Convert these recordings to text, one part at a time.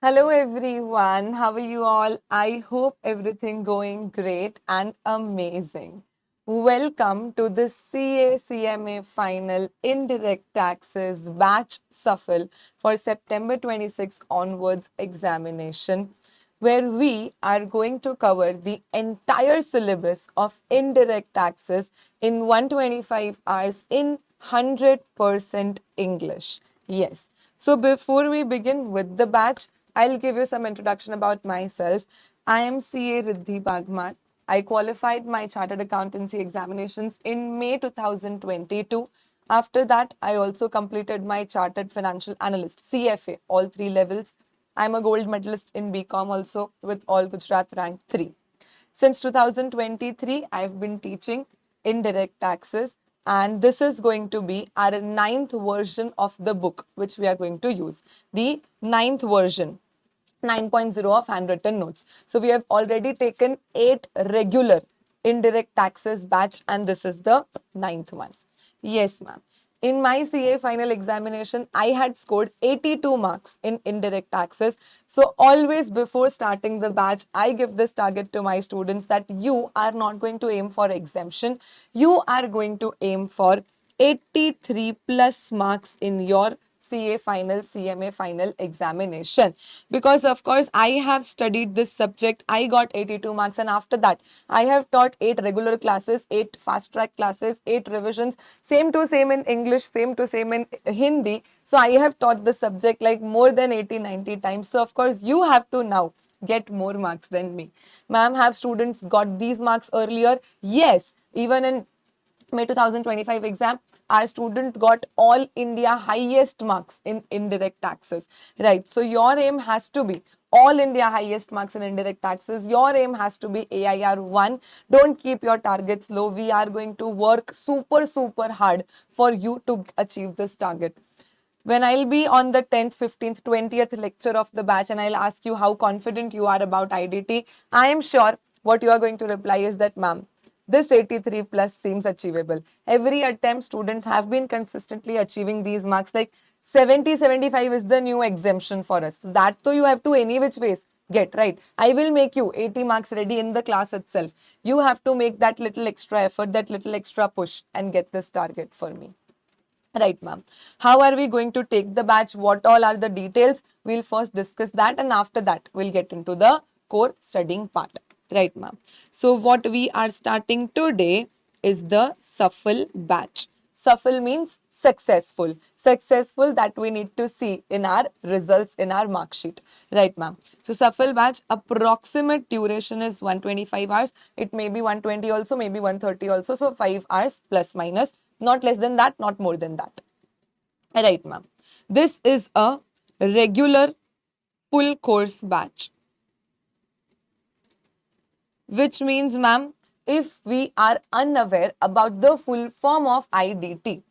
Hello everyone, how are you all? I hope everything going great and amazing. Welcome to the CA final indirect taxes batch shuffle for September 26 onwards examination, where we are going to cover the entire syllabus of indirect taxes in 125 hours in 100% English. Yes. So before we begin with the batch, I'll give you some introduction about myself. I am CA Riddhi Bagmat. I qualified my chartered accountancy examinations in May 2022. After that, I also completed my chartered financial analyst CFA, all three levels. I'm a gold medalist in BCom also with all Gujarat rank 3. Since 2023, I've been teaching indirect taxes, and this is going to be our ninth version of the book, which we are going to use. The ninth version. 9.0 of handwritten notes. So we have already taken 8 regular indirect taxes batch, and this is the ninth one. Yes, ma'am. In my CA final examination, I had scored 82 marks in indirect taxes. So always before starting the batch, I give this target to my students that you are not going to aim for exemption. You are going to aim for 83 plus marks in your CA final, CMA final examination. Because of course, I have studied this subject, I got 82 marks, and after that, I have taught 8 regular classes, 8 fast track classes, 8 revisions, same to same in English, same to same in Hindi. So I have taught the subject like more than 80, 90 times. So of course, you have to now get more marks than me. Ma'am, have students got these marks earlier? Yes, even in May 2025 exam, our student got all India highest marks in indirect taxes, right? So your aim has to be all India highest marks in indirect taxes. Your aim has to be AIR 1. Don't keep your targets low. We are going to work super hard for you to achieve this target. When I'll be on the 10th, 15th, 20th lecture of the batch and I'll ask you how confident you are about IDT, I am sure what you are going to reply is that, ma'am, this 83 plus seems achievable. Every attempt, students have been consistently achieving these marks. Like 70, 75 is the new exemption for us. So that though you have to any which ways get, right? I will make you 80 marks ready in the class itself. You have to make that little extra effort, that little extra push and get this target for me. Right, ma'am. How are we going to take the batch? What all are the details? We'll first discuss that, and after that, we'll get into the core studying part. Right, ma'am. So what we are starting today is the shuffle batch. Shuffle means successful. Successful that we need to see in our results in our mark sheet. Right, ma'am. So shuffle batch approximate duration is 125 hours. It may be 120 also, maybe 130 also. So 5 hours plus minus, not less than that, not more than that. Right, ma'am. This is a regular full course batch, which means, ma'am, if we are unaware about the full form of IDT,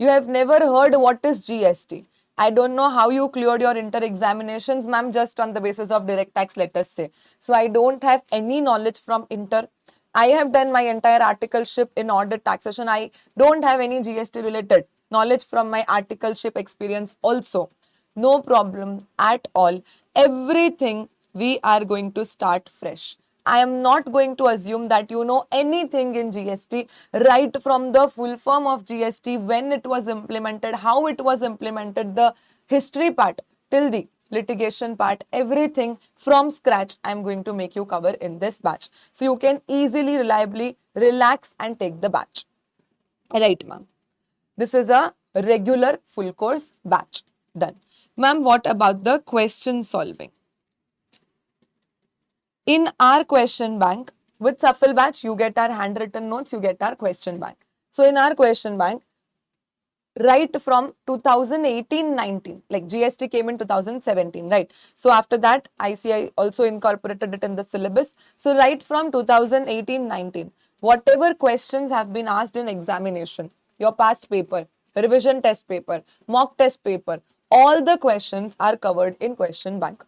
you have never heard what is GST. I don't know how you cleared your inter examinations, ma'am, just on the basis of direct tax, let us say. So I don't have any knowledge from inter. I have done my entire articleship in audit taxation. I don't have any GST related knowledge from my articleship experience also. No problem at all. Everything we are going to start fresh. I am not going to assume that you know anything in GST right from the full form of GST, when it was implemented, how it was implemented, the history part till the litigation part, everything from scratch I am going to make you cover in this batch. So you can easily, reliably relax and take the batch. Right, ma'am. This is a regular full course batch. Done. Ma'am, what about the question solving? In our question bank, with Shuffle batch, you get our handwritten notes, you get our question bank. So in our question bank, right from 2018-19, like GST came in 2017, right? So after that, ICI also incorporated it in the syllabus. So right from 2018-19, whatever questions have been asked in examination, your past paper, revision test paper, mock test paper, all the questions are covered in question bank.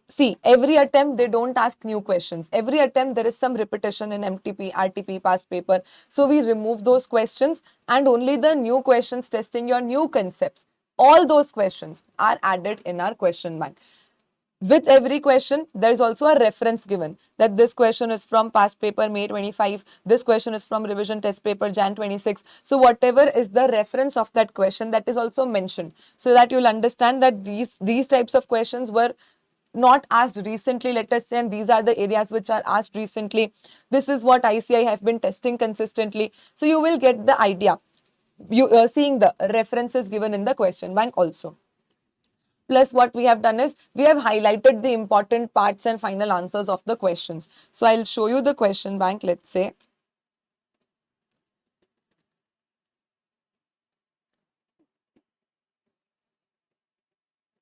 See, every attempt they don't ask new questions. Every attempt there is some repetition in MTP, RTP, past paper. So we remove those questions and only the new questions testing your new concepts. All those questions are added in our question bank. With every question, there's also a reference given that this question is from past paper May 25, this question is from revision test paper Jan 26. So whatever is the reference of that question, that is also mentioned, so that you'll understand that these types of questions were not asked recently, let us say, and these are the areas which are asked recently. This is what ICI have been testing consistently. So you will get the idea. You seeing the references given in the question bank also. Plus what we have done is we have highlighted the important parts and final answers of the questions. So I'll show you the question bank, let's say.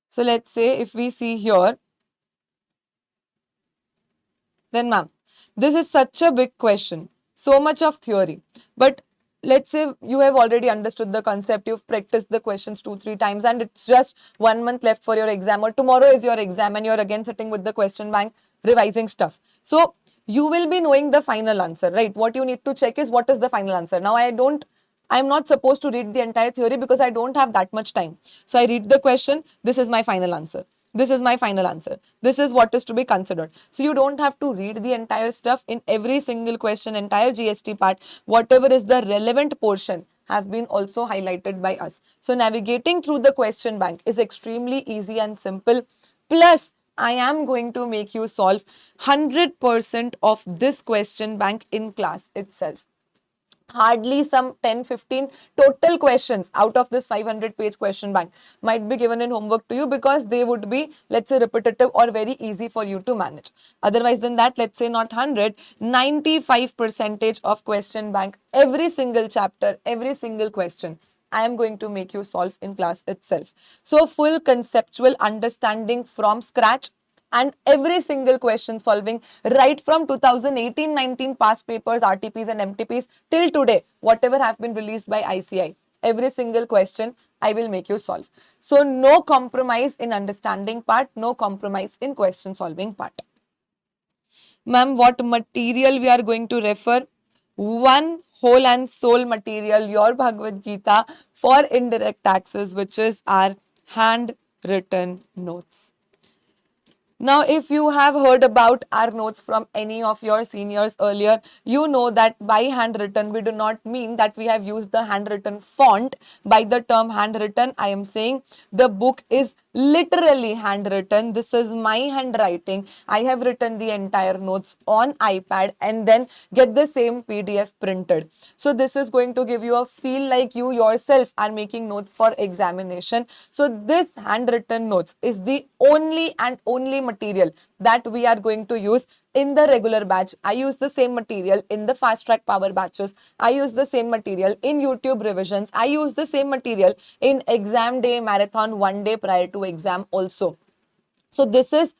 So let's say if we see here, then ma'am, this is such a big question, so much of theory. But let's say you have already understood the concept, you've practiced the questions 2-3 times, and it's just 1 month left for your exam, or tomorrow is your exam and you're again sitting with the question bank revising stuff. So you will be knowing the final answer, right? What you need to check is what is the final answer. Now I'm not supposed to read the entire theory because I don't have that much time. So I read the question, this is my final answer. This is my final answer. This is what is to be considered. So you don't have to read the entire stuff in every single question, entire GST part. Whatever is the relevant portion has been also highlighted by us. So navigating through the question bank is extremely easy and simple. Plus, I am going to make you solve 100% of this question bank in class itself. Hardly some 10-15 total questions out of this 500-page question bank might be given in homework to you, because they would be, let's say, repetitive or very easy for you to manage. Otherwise than that, let's say not 100, 95% of question bank, every single chapter, every single question, I am going to make you solve in class itself. So full conceptual understanding from scratch, and every single question solving right from 2018-19 past papers, RTPs and MTPs till today, whatever have been released by ICI. Every single question I will make you solve. So no compromise in understanding part, no compromise in question solving part. Ma'am, what material we are going to refer? One whole and soul material, your Bhagavad Gita for indirect taxes, which is our handwritten notes. Now, if you have heard about our notes from any of your seniors earlier, you know that by handwritten, we do not mean that we have used the handwritten font. By the term handwritten, I am saying the book is literally handwritten. This is my handwriting. I have written the entire notes on iPad and then get the same PDF printed. So this is going to give you a feel like you yourself are making notes for examination. So this handwritten notes is the only and only material that we are going to use in the regular batch. I use the same material in the fast track power batches. I use the same material in YouTube revisions. I use the same material in exam day marathon 1 day prior to exam also. So this is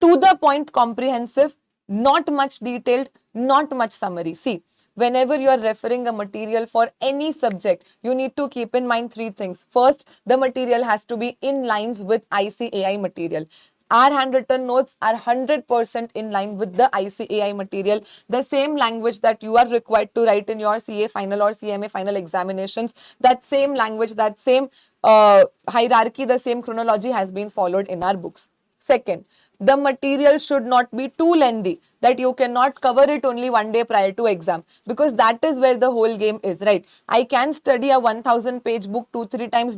to the point, comprehensive, not much detailed, not much summary. See, whenever you are referring a material for any subject, you need to keep in mind three things. First, the material has to be in lines with ICAI material. Our handwritten notes are 100% in line with the ICAI material. The same language that you are required to write in your CA final or CMA final examinations, that same language, that same hierarchy, the same chronology has been followed in our books. Second, the material should not be too lengthy that you cannot cover it only 1 day prior to exam, because that is where the whole game is, right? I can study a 1000-page book 2-3 times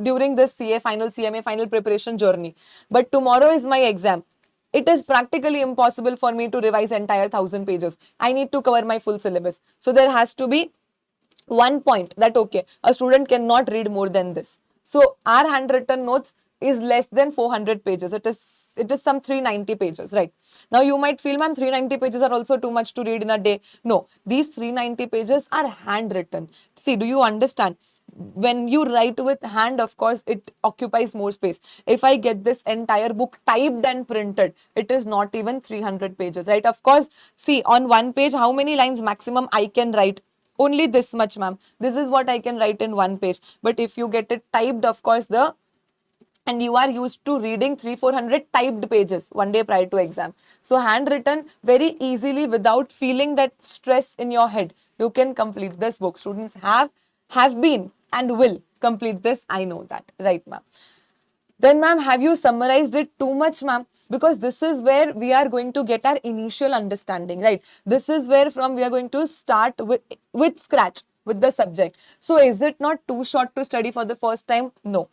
during this CA final, CMA final preparation journey. But tomorrow is my exam. It is practically impossible for me to revise entire 1000 pages. I need to cover my full syllabus. So there has to be one point that okay, a student cannot read more than this. So our handwritten notes is less than 400 pages. It is some 390 pages, right? Now you might feel, ma'am, 390 pages are also too much to read in a day. No, these 390 pages are handwritten. See, do you understand? When you write with hand, of course, it occupies more space. If I get this entire book typed and printed, it is not even 300 pages, right? Of course, see, on one page, how many lines maximum I can write? Only this much, ma'am. This is what I can write in one page. But if you get it typed, of course, and you are used to reading 300-400 typed pages 1 day prior to exam. So handwritten, very easily, without feeling that stress in your head, you can complete this book. Students have been and will complete this. I know that, right, ma'am? Then ma'am, have you summarized it too much, ma'am? Because this is where we are going to get our initial understanding, right? This is where from we are going to start with scratch with the subject. So is it not too short to study for the first time? No.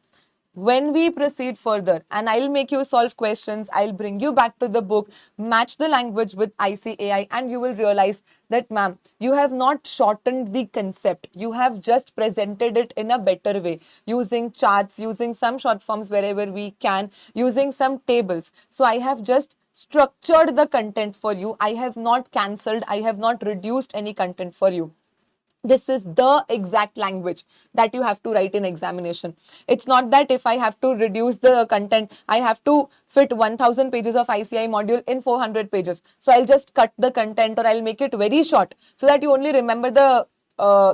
When we proceed further, and I'll make you solve questions, I'll bring you back to the book, match the language with ICAI, and you will realize that, ma'am, you have not shortened the concept. You have just presented it in a better way, using charts, using some short forms wherever we can, using some tables. So I have just structured the content for you. I have not cancelled, I have not reduced any content for you. This is the exact language that you have to write in examination. It's not that if I have to reduce the content, I have to fit 1000 pages of ICI module in 400 pages. So I'll just cut the content, or I'll make it very short so that you only remember the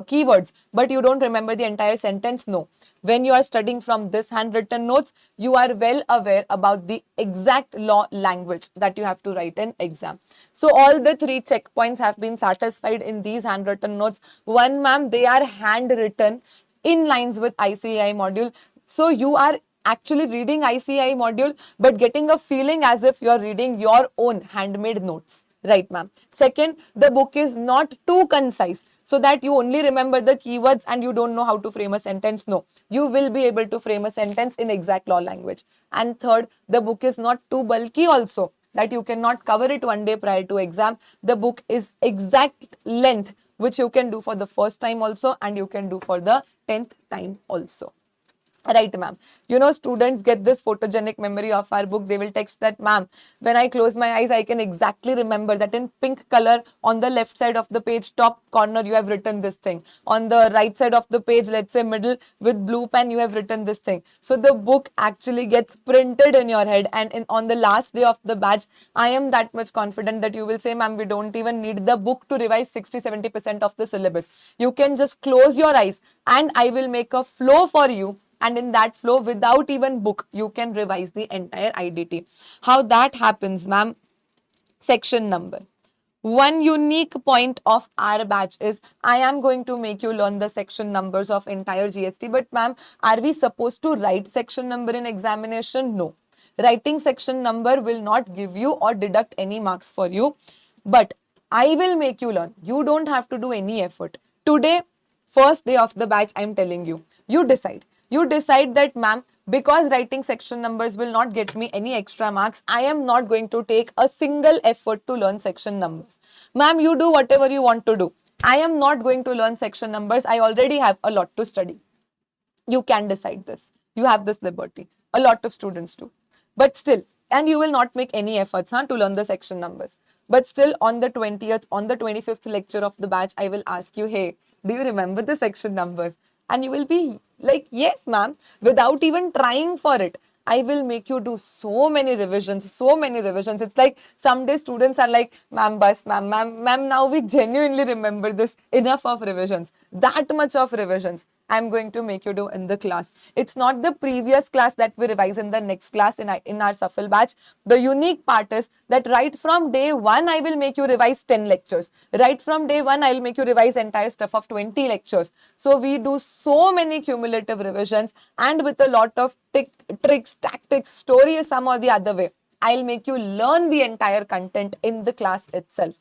keywords, but you don't remember the entire sentence. No. When you are studying from this handwritten notes, you are well aware about the exact law language that you have to write in exam. So all the three checkpoints have been satisfied in these handwritten notes. One, ma'am, they are handwritten in lines with ICAI module. So you are actually reading ICAI module, but getting a feeling as if you are reading your own handmade notes. Right, ma'am. Second, the book is not too concise so that you only remember the keywords and you don't know how to frame a sentence. No, you will be able to frame a sentence in exact law language. And third, the book is not too bulky also that you cannot cover it one day prior to exam. The book is exact length which you can do for the first time also, and you can do for the 10th time also. Right, ma'am. You know, students get this photogenic memory of our book. They will text that, ma'am, when I close my eyes, I can exactly remember that in pink color on the left side of the page, top corner, you have written this thing. On the right side of the page, let's say middle, with blue pen, you have written this thing. So the book actually gets printed in your head. And on the last day of the batch, I am that much confident that you will say, ma'am, we don't even need the book to revise 60-70% of the syllabus. You can just close your eyes and I will make a flow for you, and in that flow, without even book, you can revise the entire IDT. How that happens, ma'am? Section number. One unique point of our batch is I am going to make you learn the section numbers of entire GST. But ma'am, are we supposed to write section number in examination? No. Writing section number will not give you or deduct any marks for you. But I will make you learn. You don't have to do any effort. Today, first day of the batch, I'm telling you, you decide. You decide that, ma'am, because writing section numbers will not get me any extra marks, I am not going to take a single effort to learn section numbers. Ma'am, you do whatever you want to do. I am not going to learn section numbers. I already have a lot to study. You can decide this. You have this liberty. A lot of students do. But still, and you will not make any efforts to learn the section numbers. But still, on the 20th, on the 25th lecture of the batch, I will ask you, hey, do you remember the section numbers? And you will be like, yes, ma'am, without even trying for it. I will make you do so many revisions, so many revisions. It's like someday students are like, ma'am, bus, ma'am, now we genuinely remember this. Enough of revisions. That much of revisions I'm going to make you do in the class. It's not the previous class that we revise in the next class in our shuffle batch. The unique part is that right from day one, I will make you revise 10 lectures. Right from day one, I'll make you revise entire stuff of 20 lectures. So we do so many cumulative revisions, and with a lot of tricks, tactics, stories, some or the other way, I'll make you learn the entire content in the class itself.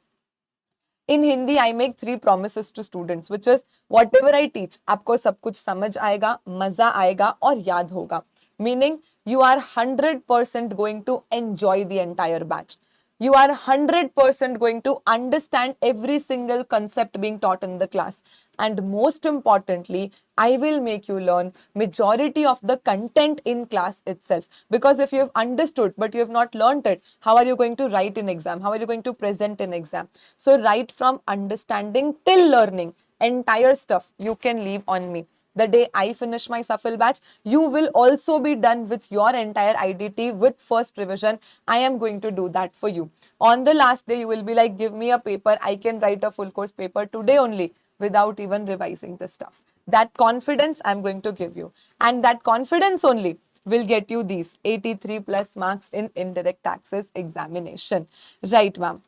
In Hindi, I make 3 promises to students, which is whatever I teach, आपको सब कुछ समझ आएगा, मजा आएगा और याद होगा. Meaning, you are 100% going to enjoy the entire batch. You are 100% going to understand every single concept being taught in the class. And most importantly, I will make you learn majority of the content in class itself. Because if you have understood but you have not learned it, how are you going to write in exam? How are you going to present in exam? So right from understanding till learning, entire stuff you can leave on me. The day I finish my shuffle batch, you will also be done with your entire IDT with first revision. I am going to do that for you. On the last day, you will be like, give me a paper. I can write a full course paper today only without even revising the stuff. That confidence I'm going to give you. And that confidence only will get you these 83 plus marks in indirect taxes examination. Right, ma'am.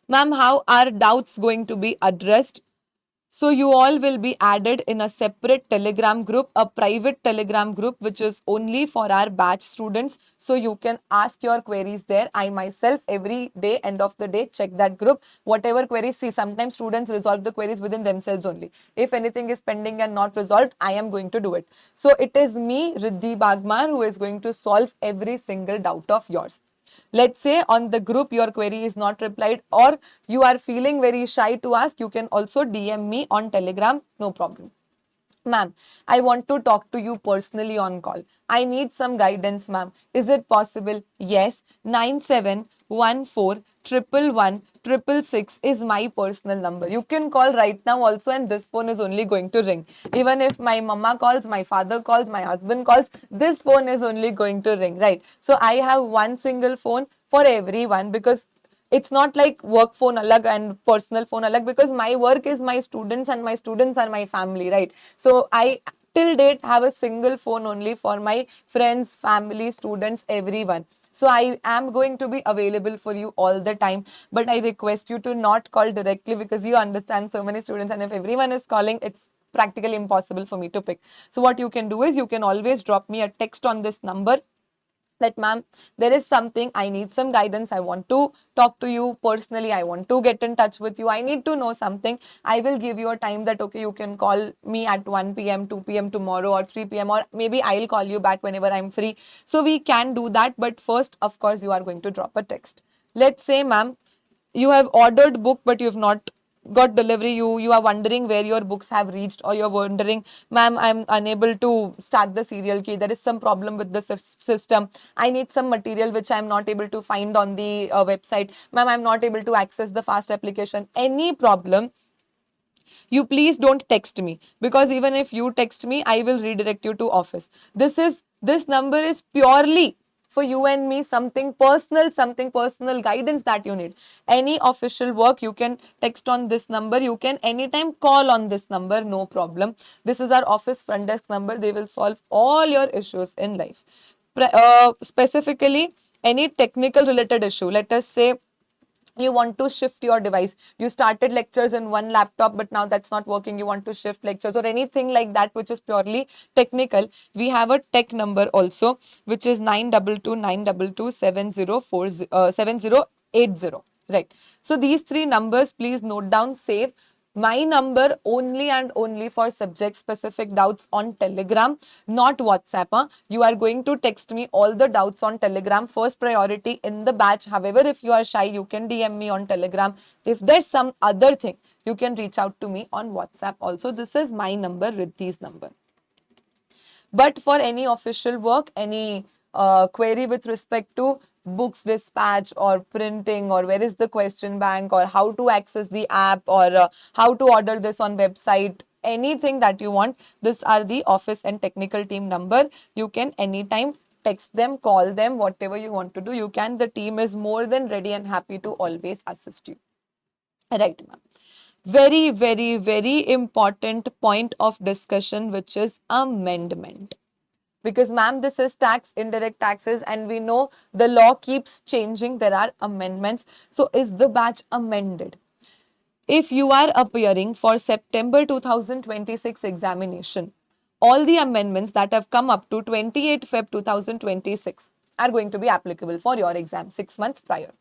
Ma'am, how are doubts going to be addressed? So you all will be added in a separate Telegram group, a private Telegram group, which is only for our batch students. So you can ask your queries there. I myself every day, end of the day, check that group. Whatever queries, see, sometimes students resolve the queries within themselves only. If anything is pending and not resolved, I am going to do it. So it is me, Riddhi Bagmar, who is going to solve every single doubt of yours. Let's say on the group your query is not replied or you are feeling very shy to ask, you can also DM me on Telegram, no problem. Ma'am, I want to talk to you personally on call. I need some guidance, ma'am. Is it possible? Yes. 9714 111 666 is my personal number. You can call right now also, and this phone is only going to ring. Even if my mama calls, my father calls, my husband calls, this phone is only going to ring, right? So I have one single phone for everyone, because it's not like work phone alag and personal phone alag, because my work is my students and my students are my family, right? So I till date have a single phone only for my friends, family, students, everyone. So I am going to be available for you all the time, but I request you to not call directly, because you understand so many students, and if everyone is calling, it's practically impossible for me to pick. So what you can do is you can always drop me a text on this number that, ma'am, there is something, I need some guidance, I want to talk to you personally, I want to get in touch with you, I need to know something. I will give you a time that, okay, you can call me at 1 p.m, 2 p.m tomorrow, or 3 p.m, or maybe I'll call you back whenever I'm free. So we can do that, but first, of course, you are going to drop a text. Let's say, ma'am, you have ordered book but you've not got delivery. You are wondering where your books have reached, or you're wondering, ma'am, I'm unable to start the serial key, there is some problem with the system, I need some material which I'm not able to find on the website, ma'am, I'm not able to access the fast application, any problem, you please don't text me, because even if you text me, I will redirect you to office. This number is purely for you and me, something personal guidance that you need. Any official work, you can text on this number, you can anytime call on this number, no problem. This is our office front desk number, they will solve all your issues in life. Specifically, any technical related issue, let us say you want to shift your device, you started lectures in one laptop but now that's not working, you want to shift lectures or anything like that which is purely technical, we have a tech number also, which is 922 922 7040 right? So these three numbers, please note down, save. My number only and only for subject specific doubts on Telegram, not WhatsApp. Huh? You are going to text me all the doubts on Telegram, first priority in the batch. However, if you are shy, you can DM me on Telegram. If there's some other thing, you can reach out to me on WhatsApp also. This is my number, Riddhi's number. But for any official work, any query with respect to books dispatch or printing, or where is the question bank, or how to access the app, or how to order this on website, anything that you want, these are the office and technical team number. You can anytime text them, call them, whatever you want to do, you can. The team is more than ready and happy to always assist you. Right, ma'am. Very, very, very important point of discussion, which is amendment. Because, ma'am, this is tax, indirect taxes, and we know the law keeps changing. There are amendments. So, is the batch amended? If you are appearing for September 2026 examination, all the amendments that have come up to 28 Feb 2026 are going to be applicable for your exam 6 months prior.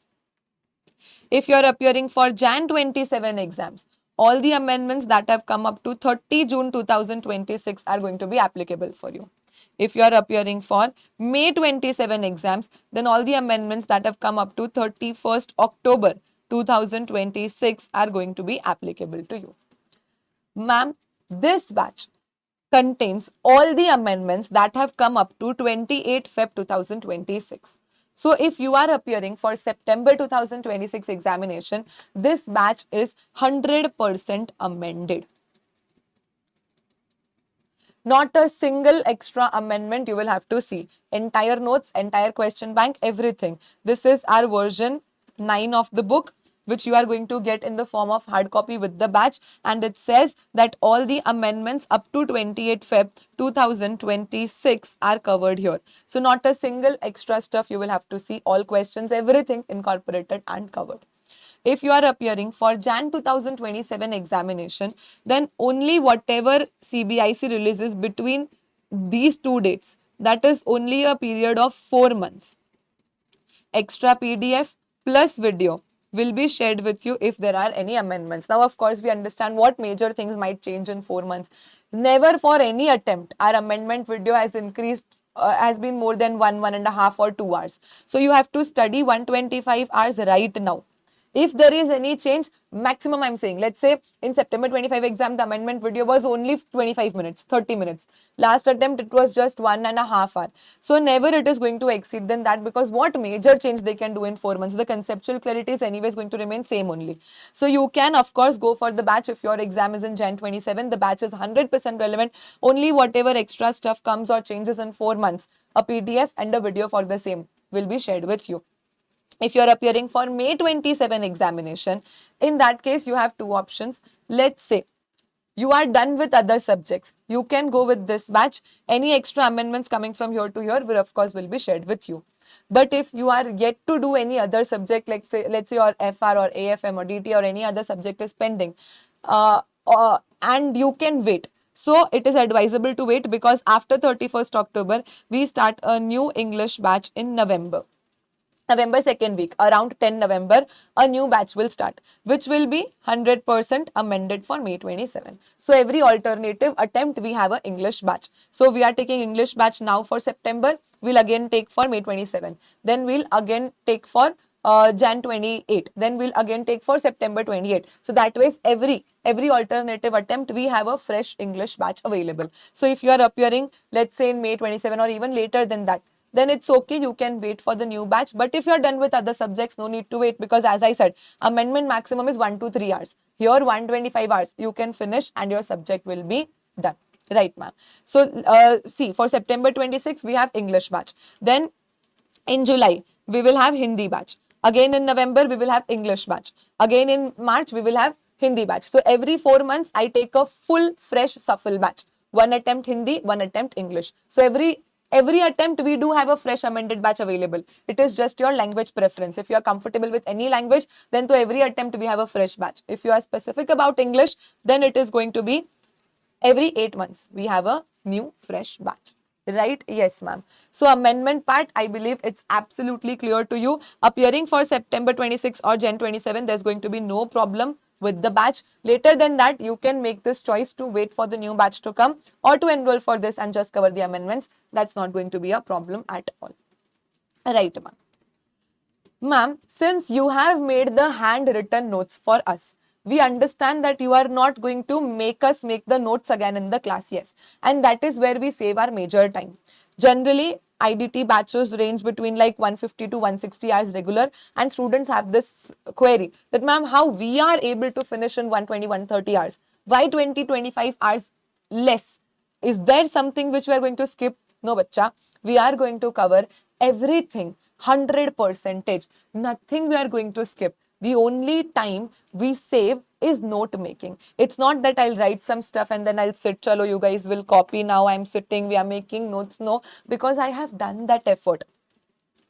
If you are appearing for Jan 27 exams, all the amendments that have come up to 30 June 2026 are going to be applicable for you. If you are appearing for May 27 exams, then all the amendments that have come up to 31st October 2026 are going to be applicable to you. Ma'am, this batch contains all the amendments that have come up to 28 Feb 2026. So if you are appearing for September 2026 examination, this batch is 100% amended. Not a single extra amendment you will have to see. Entire notes, entire question bank, everything. This is our version 9 of the book, which you are going to get in the form of hard copy with the batch. And it says that all the amendments up to 28 Feb 2026 are covered here. So not a single extra stuff you will have to see. All questions, everything incorporated and covered. if you are appearing for Jan 2027 examination, then only whatever CBIC releases between these two dates, that is only a period of 4 months. Extra PDF plus video will be shared with you if there are any amendments. Now, of course, we understand what major things might change in 4 months. Never for any attempt, our amendment video has increased, has been more than 1.5 or 2 hours. So you have to study 125 hours right now. If there is any change, maximum I'm saying, let's say in September 25 exam, the amendment video was only 25 minutes, 30 minutes. Last attempt, it was just 1.5 hour. So never it is going to exceed than that, because what major change they can do in 4 months? The conceptual clarity is anyways going to remain same only. So you can of course go for the batch if your exam is in Jan 27. The batch is 100% relevant. Only whatever extra stuff comes or changes in 4 months, a PDF and a video for the same will be shared with you. If you're appearing for May 27 examination, in that case, you have two options. Let's say you are done with other subjects. You can go with this batch. Any extra amendments coming from here to here will of course will be shared with you. But if you are yet to do any other subject, let's say your FR or AFM or DT or any other subject is pending, and you can wait. So it is advisable to wait, because after 31st October, we start a new English batch in November second week, around 10 November, a new batch will start, which will be 100% amended for May 27. So every alternative attempt, we have an English batch. So we are taking English batch now for September, we'll again take for May 27. Then we'll again take for Jan 28. Then we'll again take for September 28. So that way, every alternative attempt, we have a fresh English batch available. So if you are appearing, let's say in May 27 or even later than that, then it's okay, you can wait for the new batch. But if you're done with other subjects, no need to wait, because as I said, amendment maximum is 1 to 3 hours. Here 125 hours you can finish and your subject will be done. Right, ma'am. So see, for September 26 we have English batch. Then in July we will have Hindi batch. Again in November we will have English batch. Again in March we will have Hindi batch. So every 4 months I take a full fresh shuffle batch. One attempt Hindi, one attempt English. So every attempt we do have a fresh amended batch available. It is just your language preference. If you are comfortable with any language, then to every attempt we have a fresh batch. If you are specific about English, then it is going to be every 8 months we have a new fresh batch. Right? Yes, ma'am. So amendment part, I believe it's absolutely clear to you. Appearing for September 26 or Jan 27, there's going to be no problem with the batch. Later than that, you can make this choice to wait for the new batch to come or to enroll for this and just cover the amendments. That's not going to be a problem at all. Right, ma'am. Ma'am, since you have made the handwritten notes for us, we understand that you are not going to make us make the notes again in the class. Yes. And that is where we save our major time. Generally, IDT batches range between like 150 to 160 hours regular, and students have this query that, ma'am, how we are able to finish in 120, 130 hours? Why 20, 25 hours less? Is there something which we are going to skip? No, bacha. We are going to cover everything 100%. Nothing we are going to skip. The only time we save is note making. It's not that I'll write some stuff and then I'll sit, chalo, you guys will copy now. I'm sitting, we are making notes. No, because I have done that effort.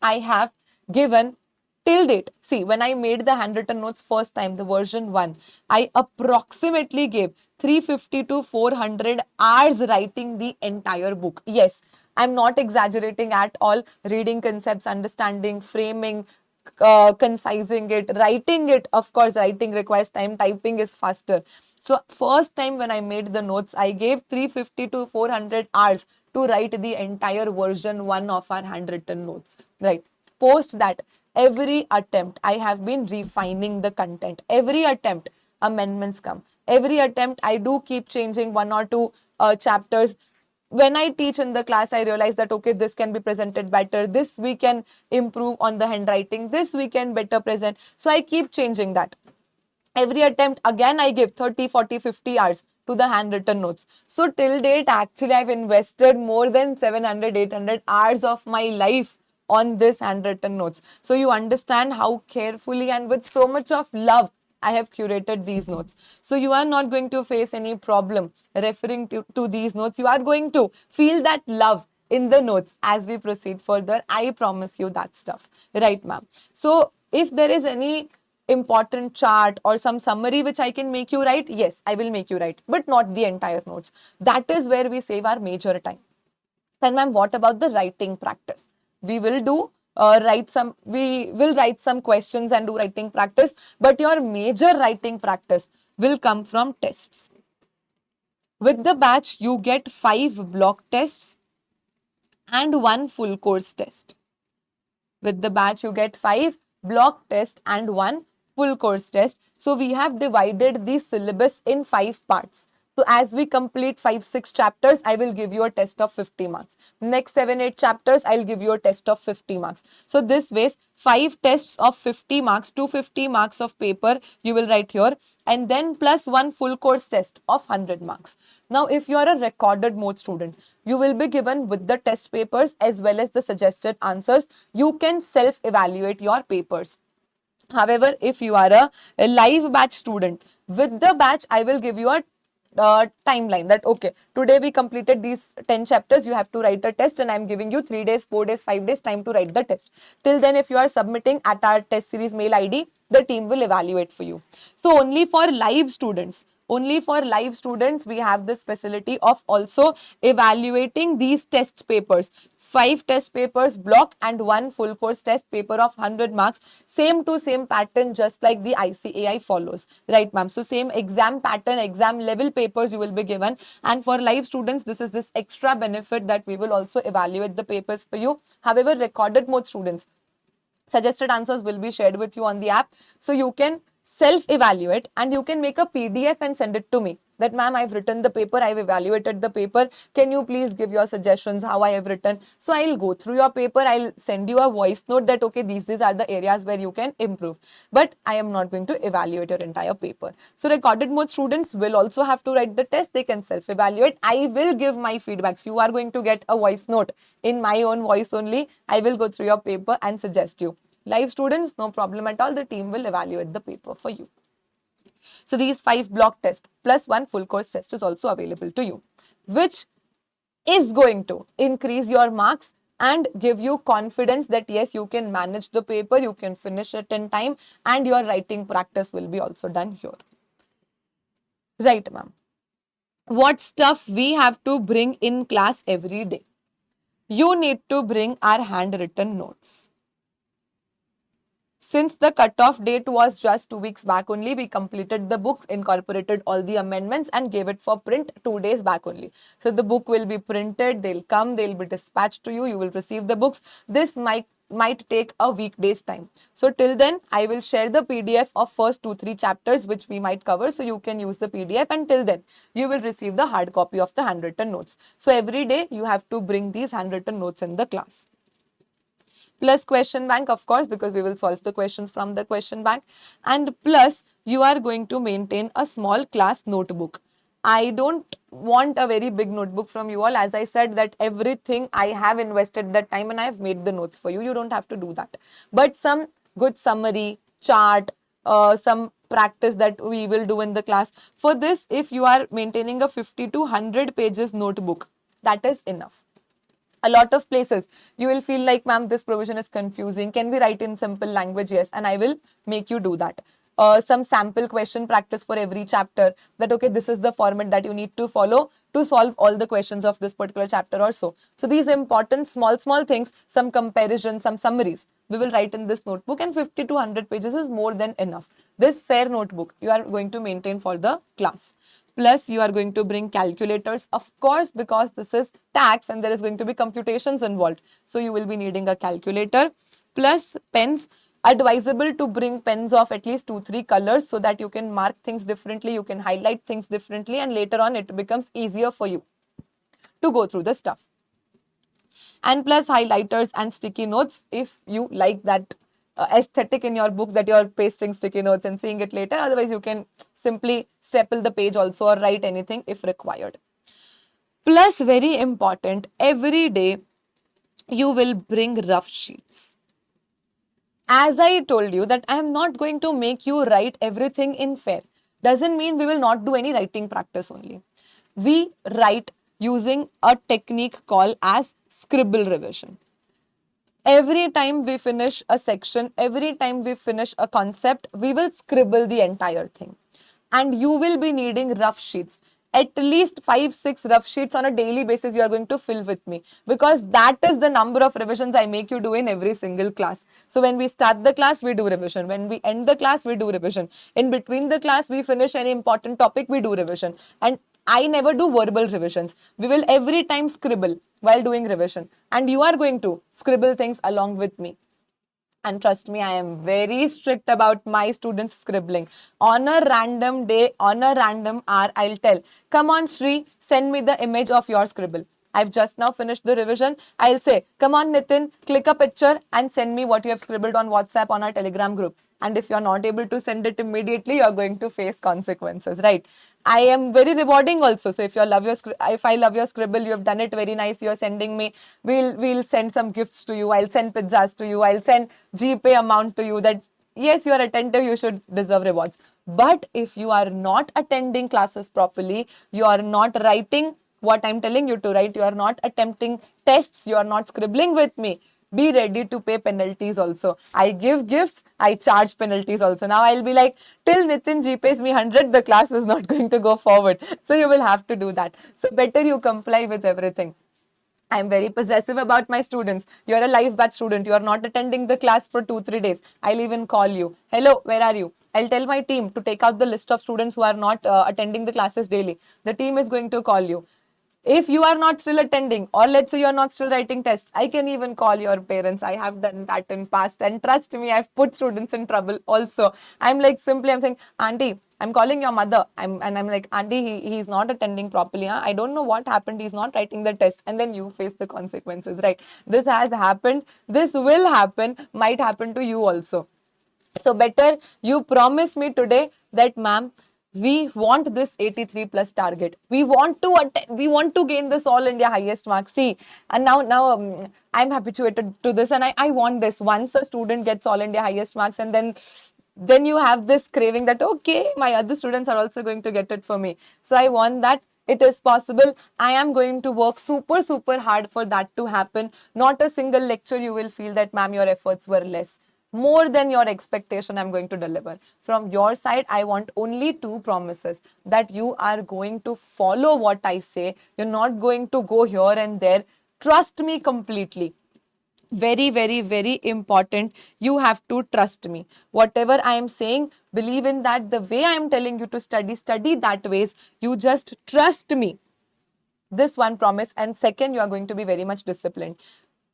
I have given till date. See, when I made the handwritten notes first time, the version 1, I approximately gave 350 to 400 hours writing the entire book. Yes, I'm not exaggerating at all. Reading concepts, understanding, framing, concising it, writing it. Of course, writing requires time, typing is faster. So first time when I made the notes, I gave 350 to 400 hours to write the entire version 1 of our handwritten notes. Right. Post that, every attempt I have been refining the content. Every attempt amendments come. Every attempt I do keep changing one or two chapters. When I teach in the class, I realize that, okay, this can be presented better. This we can improve on the handwriting. This we can better present. So I keep changing that. Every attempt, again, I give 30, 40, 50 hours to the handwritten notes. So till date, actually, I've invested more than 700, 800 hours of my life on this handwritten notes. So you understand how carefully and with so much of love I have curated these notes. So you are not going to face any problem referring to these notes. You are going to feel that love in the notes as we proceed further. I promise you that stuff. Right, ma'am. So if there is any important chart or some summary which I can make you write, yes, I will make you write, but not the entire notes. That is where we save our major time. Then ma'am, what about the writing practice? We will do we will write some questions and do writing practice, but your major writing practice will come from tests. With the batch, you get 5 block tests and 1 full course test. With the batch, you get 5 block tests and 1 full course test. So we have divided the syllabus in 5 parts. So as we complete 5-6 chapters, I will give you a test of 50 marks. Next 7-8 chapters, I'll give you a test of 50 marks. So this way, 5 tests of 50 marks, 250 marks of paper you will write here, and then plus 1 full course test of 100 marks. Now, if you are a recorded mode student, you will be given with the test papers as well as the suggested answers. You can self-evaluate your papers. However, if you are a live batch student, with the batch, I will give you a timeline that okay, today we completed these 10 chapters, you have to write a test, and I'm giving you 3 days, 4 days, 5 days time to write the test. Till then, if you are submitting at our test series mail ID, the team will evaluate for you. So only for live students, we have this facility of also evaluating these test papers. 5 test papers block and 1 full course test paper of 100 marks. Same to same pattern, just like the ICAI follows. Right, ma'am? So same exam pattern, exam level papers you will be given. And for live students, this is this extra benefit that we will also evaluate the papers for you. However, recorded mode students, suggested answers will be shared with you on the app. So you can self-evaluate and you can make a PDF and send it to me. That ma'am, I've written the paper, I've evaluated the paper. Can you please give your suggestions how I have written? So I'll go through your paper. I'll send you a voice note that okay, these are the areas where you can improve. But I am not going to evaluate your entire paper. So recorded mode students will also have to write the test. They can self-evaluate. I will give my feedbacks. You are going to get a voice note in my own voice only. I will go through your paper and suggest you. Live students, no problem at all. The team will evaluate the paper for you. So these 5 block tests plus 1 full course test is also available to you, which is going to increase your marks and give you confidence that yes, you can manage the paper, you can finish it in time, and your writing practice will be also done here. Right, ma'am. What stuff we have to bring in class every day? You need to bring our handwritten notes. Since the cutoff date was just 2 weeks back only, we completed the books, incorporated all the amendments and gave it for print 2 days back only. So the book will be printed, they'll come, they'll be dispatched to you, you will receive the books. This might take a weekday's time. So till then, I will share the PDF of first 2-3 chapters which we might cover, so you can use the PDF, and till then, you will receive the hard copy of the handwritten notes. So every day, you have to bring these handwritten notes in the class. Plus question bank, of course, because we will solve the questions from the question bank. And plus, you are going to maintain a small class notebook. I don't want a very big notebook from you all. As I said that everything I have invested that time and I have made the notes for you. You don't have to do that. But some good summary, chart, some practice that we will do in the class. For this, if you are maintaining a 50 to 100 pages notebook, that is enough. A lot of places you will feel like, ma'am, this provision is confusing. Can we write in simple language? Yes, and I will make you do that. Some sample question practice for every chapter, that okay, this is the format that you need to follow to solve all the questions of this particular chapter or so. So these important small things, some comparison, some summaries, we will write in this notebook, and 50 to 100 pages is more than enough. This fair notebook you are going to maintain for the class. Plus, you are going to bring calculators, of course, because this is tax and there is going to be computations involved. So you will be needing a calculator. Plus, pens. Advisable to bring pens of at least 2-3 colors so that you can mark things differently, you can highlight things differently, and later on it becomes easier for you to go through the stuff. And plus highlighters and sticky notes if you like that aesthetic in your book that you're pasting sticky notes and seeing it later. Otherwise, you can simply staple the page also or write anything if required. Plus, very important, every day you will bring rough sheets. As I told you that I am not going to make you write everything in fair. Doesn't mean we will not do any writing practice only. We write using a technique called as scribble revision. Every time we finish a section, every time we finish a concept, we will scribble the entire thing. And you will be needing rough sheets. At least 5, 6 rough sheets on a daily basis you are going to fill with me, because that is the number of revisions I make you do in every single class. So when we start the class, we do revision. When we end the class, we do revision. In between the class, we finish any important topic, we do revision. And I never do verbal revisions. We will every time scribble while doing revision. And you are going to scribble things along with me. And trust me, I am very strict about my students scribbling. On a random day, on a random hour, I'll tell, come on, Shri, send me the image of your scribble. I've just now finished the revision. I'll say, come on, Nitin, click a picture and send me what you have scribbled on WhatsApp on our Telegram group. And if you're not able to send it immediately, you're going to face consequences, right? I am very rewarding also. So if if I love your scribble, you have done it very nice, you're sending me, we'll send some gifts to you, I'll send pizzas to you, I'll send GPay amount to you, that yes, you are attentive, you should deserve rewards. But if you are not attending classes properly, you are not writing what I'm telling you to write, you are not attempting tests, you are not scribbling with me, be ready to pay penalties also. I give gifts, I charge penalties also. Now I'll be like, till Nitin G pays me 100, the class is not going to go forward. So you will have to do that. So better you comply with everything. I'm very possessive about my students. You're a live batch student. You are not attending the class for 2, 3 days. I'll even call you. Hello, where are you? I'll tell my team to take out the list of students who are not attending the classes daily. The team is going to call you. If you are not still attending, or let's say you're not still writing tests, I can even call your parents. I have done that in past, and trust me, I've put students in trouble also. I'm like, simply I'm saying, auntie, I'm calling your mother, I'm like, auntie, he's not attending properly, huh? I don't know what happened, he's not writing the test, and then you face the consequences, right? This has happened, this will happen, might happen to you also. So better you promise me today that, ma'am, we want this 83 plus target. We want to attend, we want to gain this all India highest marks. See, and now I'm habituated to this, and I want this. Once a student gets all India highest marks, and then you have this craving that, okay, my other students are also going to get it for me. So I want that. It is possible. I am going to work super hard for that to happen. Not a single lecture you will feel that, ma'am, your efforts were less. More than your expectation, I'm going to deliver. From your side, I want only 2 promises, that you are going to follow what I say. You're not going to go here and there. Trust me completely. Very important. You have to trust me. Whatever I am saying, believe in that. The way I am telling you to study that ways. You just trust me. This one promise. And second, you are going to be very much disciplined.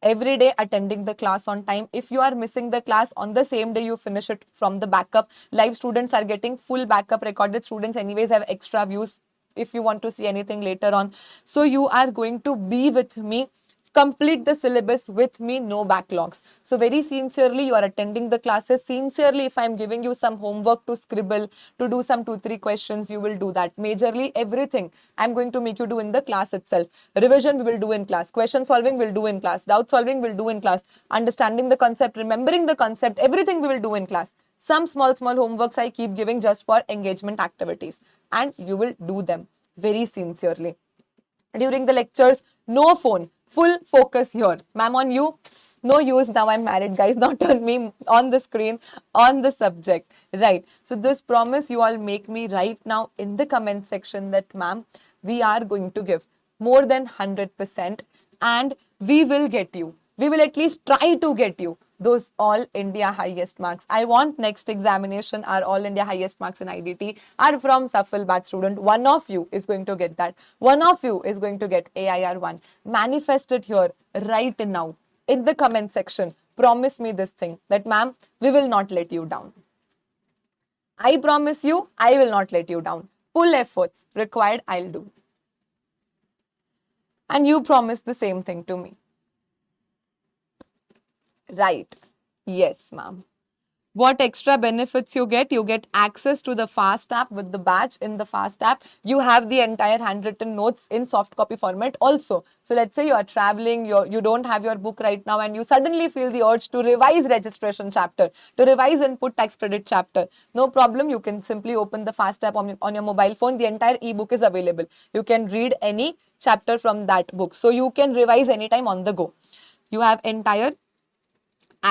Every day attending the class on time. If you are missing the class, on the same day you finish it from the backup. Live students are getting full backup. Recorded students anyways have extra views if you want to see anything later on. So you are going to be with me, complete the syllabus with me, no backlogs. So very sincerely, you are attending the classes. Sincerely, if I'm giving you some homework to scribble, to do some 2, 3 questions, you will do that. Majorly everything I'm going to make you do in the class itself. Revision we will do in class. Question solving we'll do in class. Doubt solving we'll do in class. Understanding the concept, remembering the concept, everything we will do in class. Some small homeworks I keep giving just for engagement activities, and you will do them very sincerely. During the lectures, no phone, full focus here. Ma'am, on you, no use. Now I'm married, guys, not on me, on the screen, on the subject, right? So this promise you all make me right now in the comment section, that, ma'am, we are going to give more than 100%, and we will get you. We will at least try to get you those all India highest marks. I want next examination, our all India highest marks in IDT are from Safal batch student. One of you is going to get that. One of you is going to get AIR1. Manifest it here right now in the comment section. Promise me this thing, that, ma'am, we will not let you down. I promise you, I will not let you down. Full efforts required, I'll do. And you promise the same thing to me. Right. Yes, ma'am. What extra benefits you get? You get access to the FAST app with the batch. In the FAST app, you have the entire handwritten notes in soft copy format also. So let's say you are traveling, you don't have your book right now, and you suddenly feel the urge to revise registration chapter, to revise input tax credit chapter. No problem. You can simply open the FAST app on your mobile phone. The entire ebook is available. You can read any chapter from that book. So you can revise anytime on the go. You have entire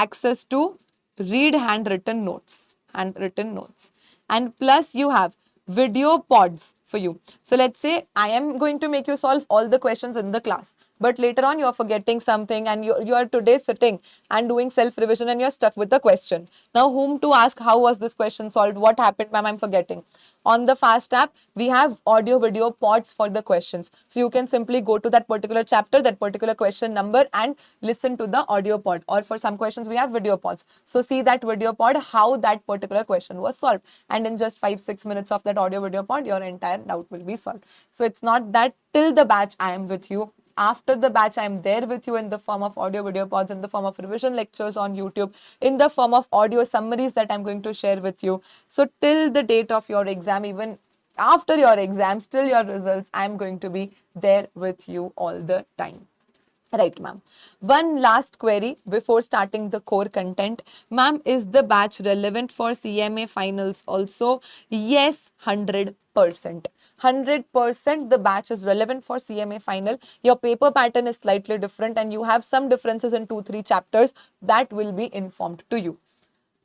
access to read handwritten notes, and plus you have video pods for you. So let's say I am going to make you solve all the questions in the class, but later on you're forgetting something and you are today sitting and doing self revision and you're stuck with the question. Now whom to ask, how was this question solved, what happened ma'am, I'm forgetting. On the Fast app, we have audio video pods for the questions. So you can simply go to that particular chapter, that particular question number, and listen to the audio pod. Or for some questions, we have video pods. So see that video pod, how that particular question was solved. And in just 5-6 minutes of that audio video pod, your entire doubt will be solved. So it's not that till the batch I am with you. After the batch, I am there with you in the form of audio video pods, in the form of revision lectures on YouTube, in the form of audio summaries that I'm going to share with you. So till the date of your exam, even after your exam, still your results, I'm going to be there with you all the time. Right, ma'am. One last query before starting the core content. Ma'am, is the batch relevant for CMA finals also? Yes, 100%. 100% the batch is relevant for CMA final. Your paper pattern is slightly different and you have some differences in 2-3 chapters that will be informed to you.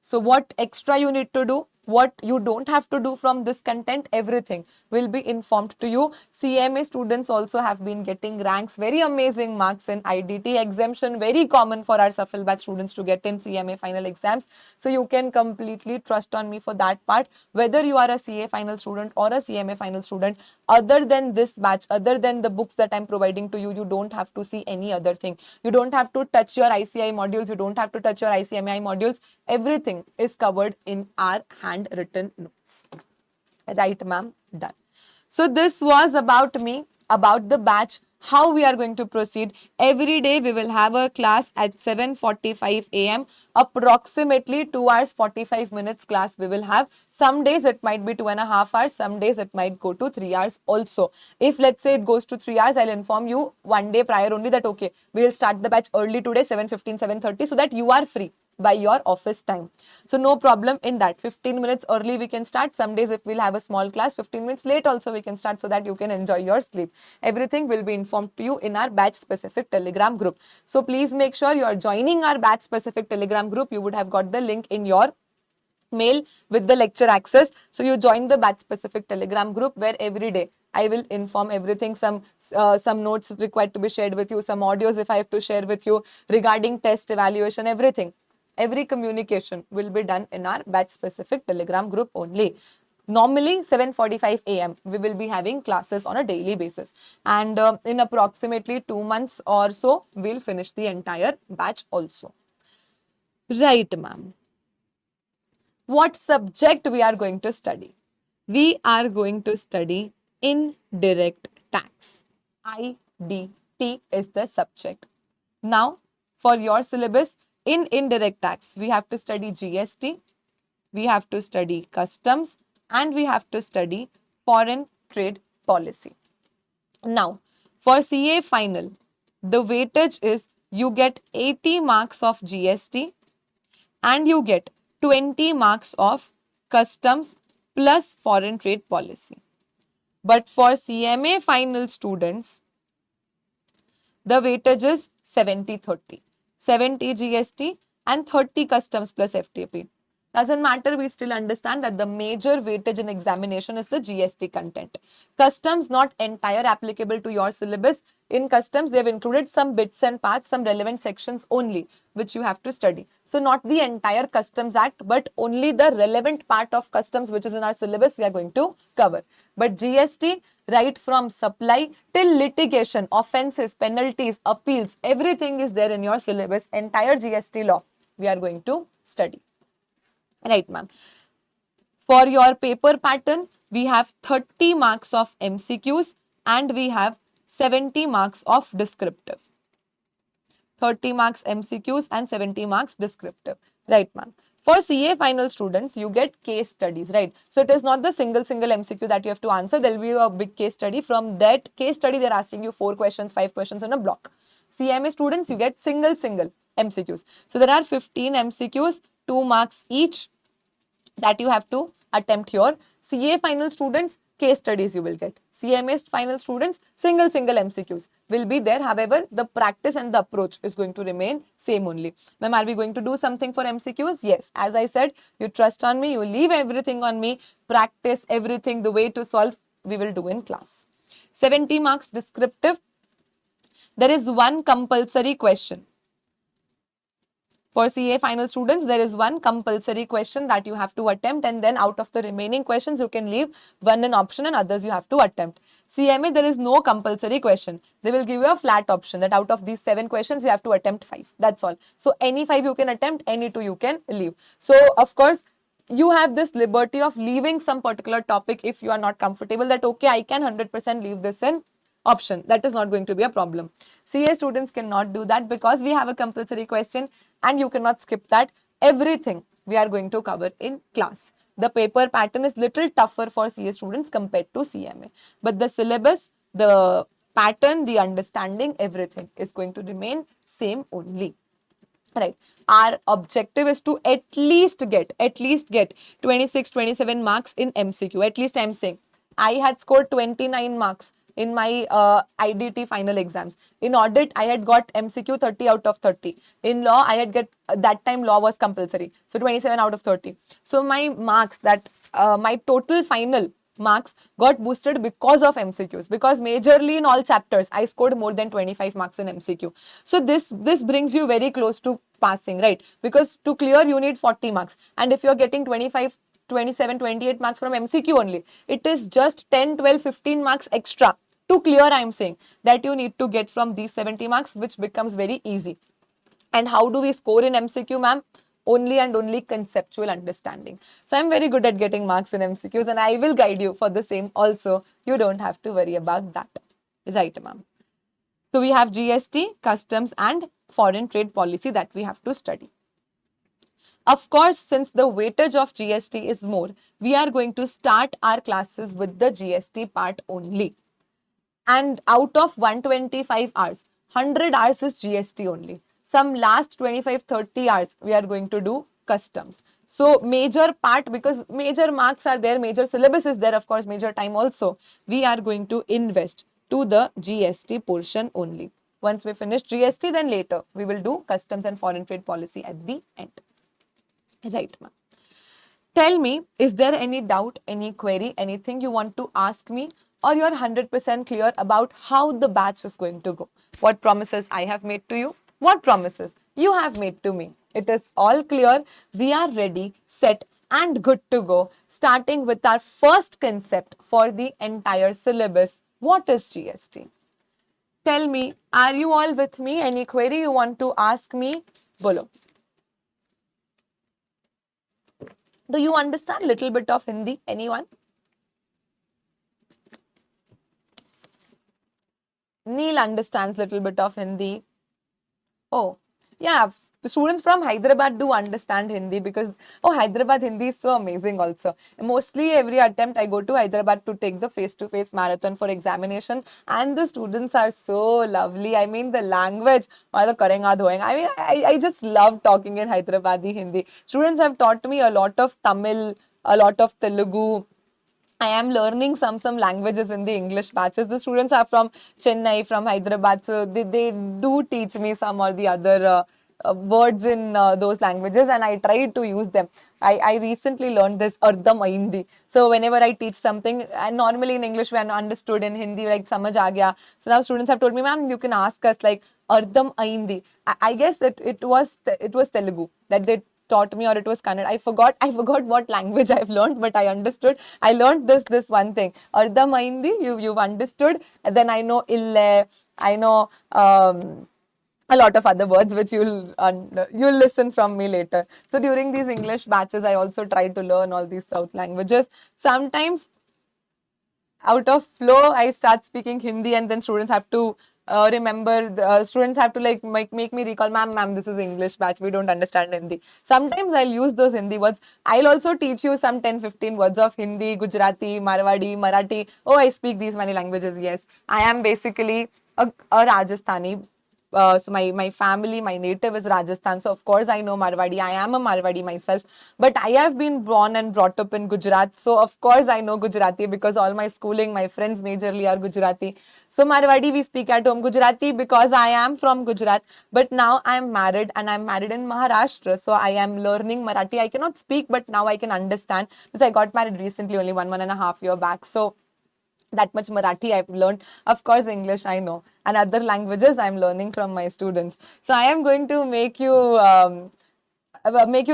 So what extra you need to do, what you don't have to do from this content, everything will be informed to you. CMA students also have been getting ranks, very amazing marks in IDT exemption, very common for our Safal batch students to get in CMA final exams. So you can completely trust on me for that part. Whether you are a CA final student or a CMA final student, other than this batch, other than the books that I'm providing to you, you don't have to see any other thing. You don't have to touch your ICI modules, you don't have to touch your ICMI modules. Everything is covered in our handwritten notes. Right, ma'am? Done. So this was about me, about the batch, how we are going to proceed. Every day we will have a class at 7:45 a.m. Approximately 2 hours 45 minutes class we will have. Some days it might be 2.5 hours. Some days it might go to 3 hours also. If let's say it goes to 3 hours, I'll inform you one day prior only that okay, we'll start the batch early today, 7:15, 7:30, so that you are free by your office time. So no problem in that. 15 minutes early we can start. Some days if we'll have a small class, 15 minutes late also we can start so that you can enjoy your sleep. Everything will be informed to you in our batch specific Telegram group. So please make sure you are joining our batch specific Telegram group. You would have got the link in your mail with the lecture access. So you join the batch specific Telegram group where every day I will inform everything, some notes required to be shared with you, some audios if I have to share with you regarding test evaluation, everything. Every communication will be done in our batch specific Telegram group only. Normally 7:45 a.m. we will be having classes on a daily basis, and in approximately 2 months or so we'll finish the entire batch also. Right, ma'am. What subject we are going to study? We are going to study indirect tax. IDT is the subject. Now, for your syllabus, in indirect tax, we have to study GST, we have to study customs, and we have to study foreign trade policy. Now, for CA final, the weightage is you get 80 marks of GST and you get 20 marks of customs plus foreign trade policy. But for CMA final students, the weightage is 70-30. 70 GST and 30 customs plus FTP. Doesn't matter, we still understand that the major weightage in examination is the GST content. Customs not entire applicable to your syllabus. In customs, they have included some bits and parts, some relevant sections only, which you have to study. So not the entire Customs Act, but only the relevant part of customs which is in our syllabus we are going to cover. But GST, right from supply till litigation, offences, penalties, appeals, everything is there in your syllabus. Entire GST law we are going to study. Right, ma'am. For your paper pattern, we have 30 marks of MCQs and we have 70 marks of descriptive. 30 marks MCQs and 70 marks descriptive. Right, ma'am. For CA final students, you get case studies, right? So it is not the single MCQ that you have to answer. There will be a big case study. From that case study, they're asking you 4 questions, 5 questions in a block. CMA students, you get single MCQs. So there are 15 MCQs, 2 marks each that you have to attempt here. CA final students, case studies you will get. CMA final students, single MCQs will be there. However, the practice and the approach is going to remain same only. Ma'am, are we going to do something for MCQs? Yes. As I said, you trust on me, you leave everything on me, practice everything, the way to solve, we will do in class. 70 marks descriptive. There is one compulsory question. For CA final students, there is one compulsory question that you have to attempt, and then out of the remaining questions, you can leave one an option and others you have to attempt. CMA, there is no compulsory question. They will give you a flat option that out of these 7 questions, you have to attempt 5. That's all. So any 5 you can attempt, any 2 you can leave. So of course, you have this liberty of leaving some particular topic if you are not comfortable that, okay, I can 100% leave this in option. That is not going to be a problem. CA students cannot do that because we have a compulsory question and you cannot skip that. Everything we are going to cover in class. The paper pattern is little tougher for CA students compared to CMA. But the syllabus, the pattern, the understanding, everything is going to remain same only. Right. Our objective is to at least get 26, 27 marks in MCQ. At least I'm saying. I had scored 29 marks in my IDT final exams. In audit, I had got MCQ 30 out of 30. In law, I had that time law was compulsory. So 27 out of 30. So my marks my total final marks got boosted because of MCQs, because majorly in all chapters I scored more than 25 marks in MCQ. So this brings you very close to passing, right? Because to clear you need 40 marks, and if you're getting 25, 27, 28 marks from MCQ only, it is just 10, 12, 15 marks extra to clear. I'm saying that you need to get from these 70 marks, which becomes very easy. And how do we score in MCQ, ma'am? Only and only conceptual understanding. So I'm very good at getting marks in MCQs, and I will guide you for the same also. You don't have to worry about that. Right, ma'am. So we have GST, customs and foreign trade policy that we have to study. Of course, since the weightage of GST is more, we are going to start our classes with the GST part only. And out of 125 hours, 100 hours is GST only. Some last 25, 30 hours, we are going to do customs. So major part, because major marks are there, major syllabus is there, of course, major time also, we are going to invest to the GST portion only. Once we finish GST, then later we will do customs and foreign trade policy at the end. Right, ma'am. Tell me, is there any doubt, any query, anything you want to ask me, or you're 100% clear about how the batch is going to go? What promises I have made to you? What promises you have made to me? It is all clear. We are ready, set, and good to go, starting with our first concept for the entire syllabus. What is GST? Tell me, are you all with me? Any query you want to ask me? Bolo. Do you understand little bit of Hindi? Anyone? Neil understands little bit of Hindi. Oh, yeah. Students from Hyderabad do understand Hindi because, oh, Hyderabad Hindi is so amazing also. Mostly every attempt I go to Hyderabad to take the face-to-face marathon for examination, and the students are so lovely. I mean, the language, or the karenga dhoeng. I mean, I just love talking in Hyderabadi Hindi. Students have taught me a lot of Tamil, a lot of Telugu. I am learning some languages in the English batches. The students are from Chennai, from Hyderabad, so they do teach me some or the other words in those languages, and I try to use them. I recently learned this Ardham Aindi. So whenever I teach something, and normally in English we are understood, in Hindi like samajh aa gaya. So now students have told me, ma'am, you can ask us like Ardham Aindi. I guess it was Telugu that they taught me, or it was Kannada. I forgot what language I've learned, but I understood. I learned this one thing. Ardham Aindi, you've understood. And then I know ille, I know a lot of other words which you'll listen from me later. So during these English batches, I also try to learn all these South languages. Sometimes out of flow, I start speaking Hindi, and then students have to remember, students have to like make me recall, ma'am, this is English batch, we don't understand Hindi. Sometimes I'll use those Hindi words. I'll also teach you some 10, 15 words of Hindi, Gujarati, Marwadi, Marathi. Oh, I speak these many languages. Yes, I am basically a Rajasthani so my family, my native is Rajasthan. So of course I know Marwadi. I am a Marwadi myself. But I have been born and brought up in Gujarat. So of course I know Gujarati because all my schooling, my friends majorly are Gujarati. So Marwadi we speak at home. Gujarati because I am from Gujarat. But now I am married and I'm married in Maharashtra. So I am learning Marathi. I cannot speak, but now I can understand because I got married recently, only 1.5 years back. So that much Marathi I've learned. Of course, English I know, and other languages I'm learning from my students. So I am going to make you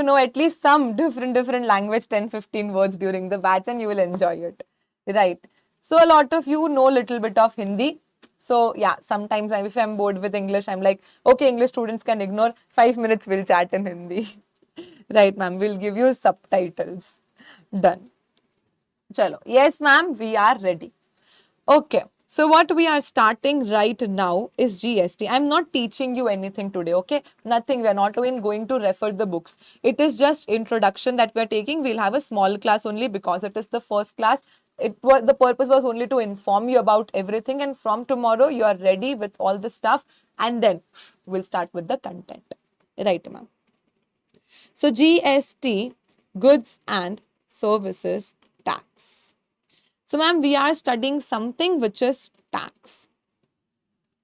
know at least some different language, 10-15 words during the batch, and you will enjoy it. Right. So a lot of you know little bit of Hindi. So yeah, sometimes if I'm bored with English, I'm like, okay, English students can ignore. 5 minutes we'll chat in Hindi. Right, ma'am. We'll give you subtitles. Done. Chalo. Yes, ma'am. We are ready. Okay, so what we are starting right now is GST. I'm not teaching you anything today, okay? Nothing. We are not even going to refer the books. It is just introduction that we are taking. We'll have a small class only because it is the first class. It was the purpose was only to inform you about everything, and from tomorrow you are ready with all the stuff, and then we'll start with the content. Right, ma'am. So GST, goods and services tax. So, ma'am, we are studying something which is tax.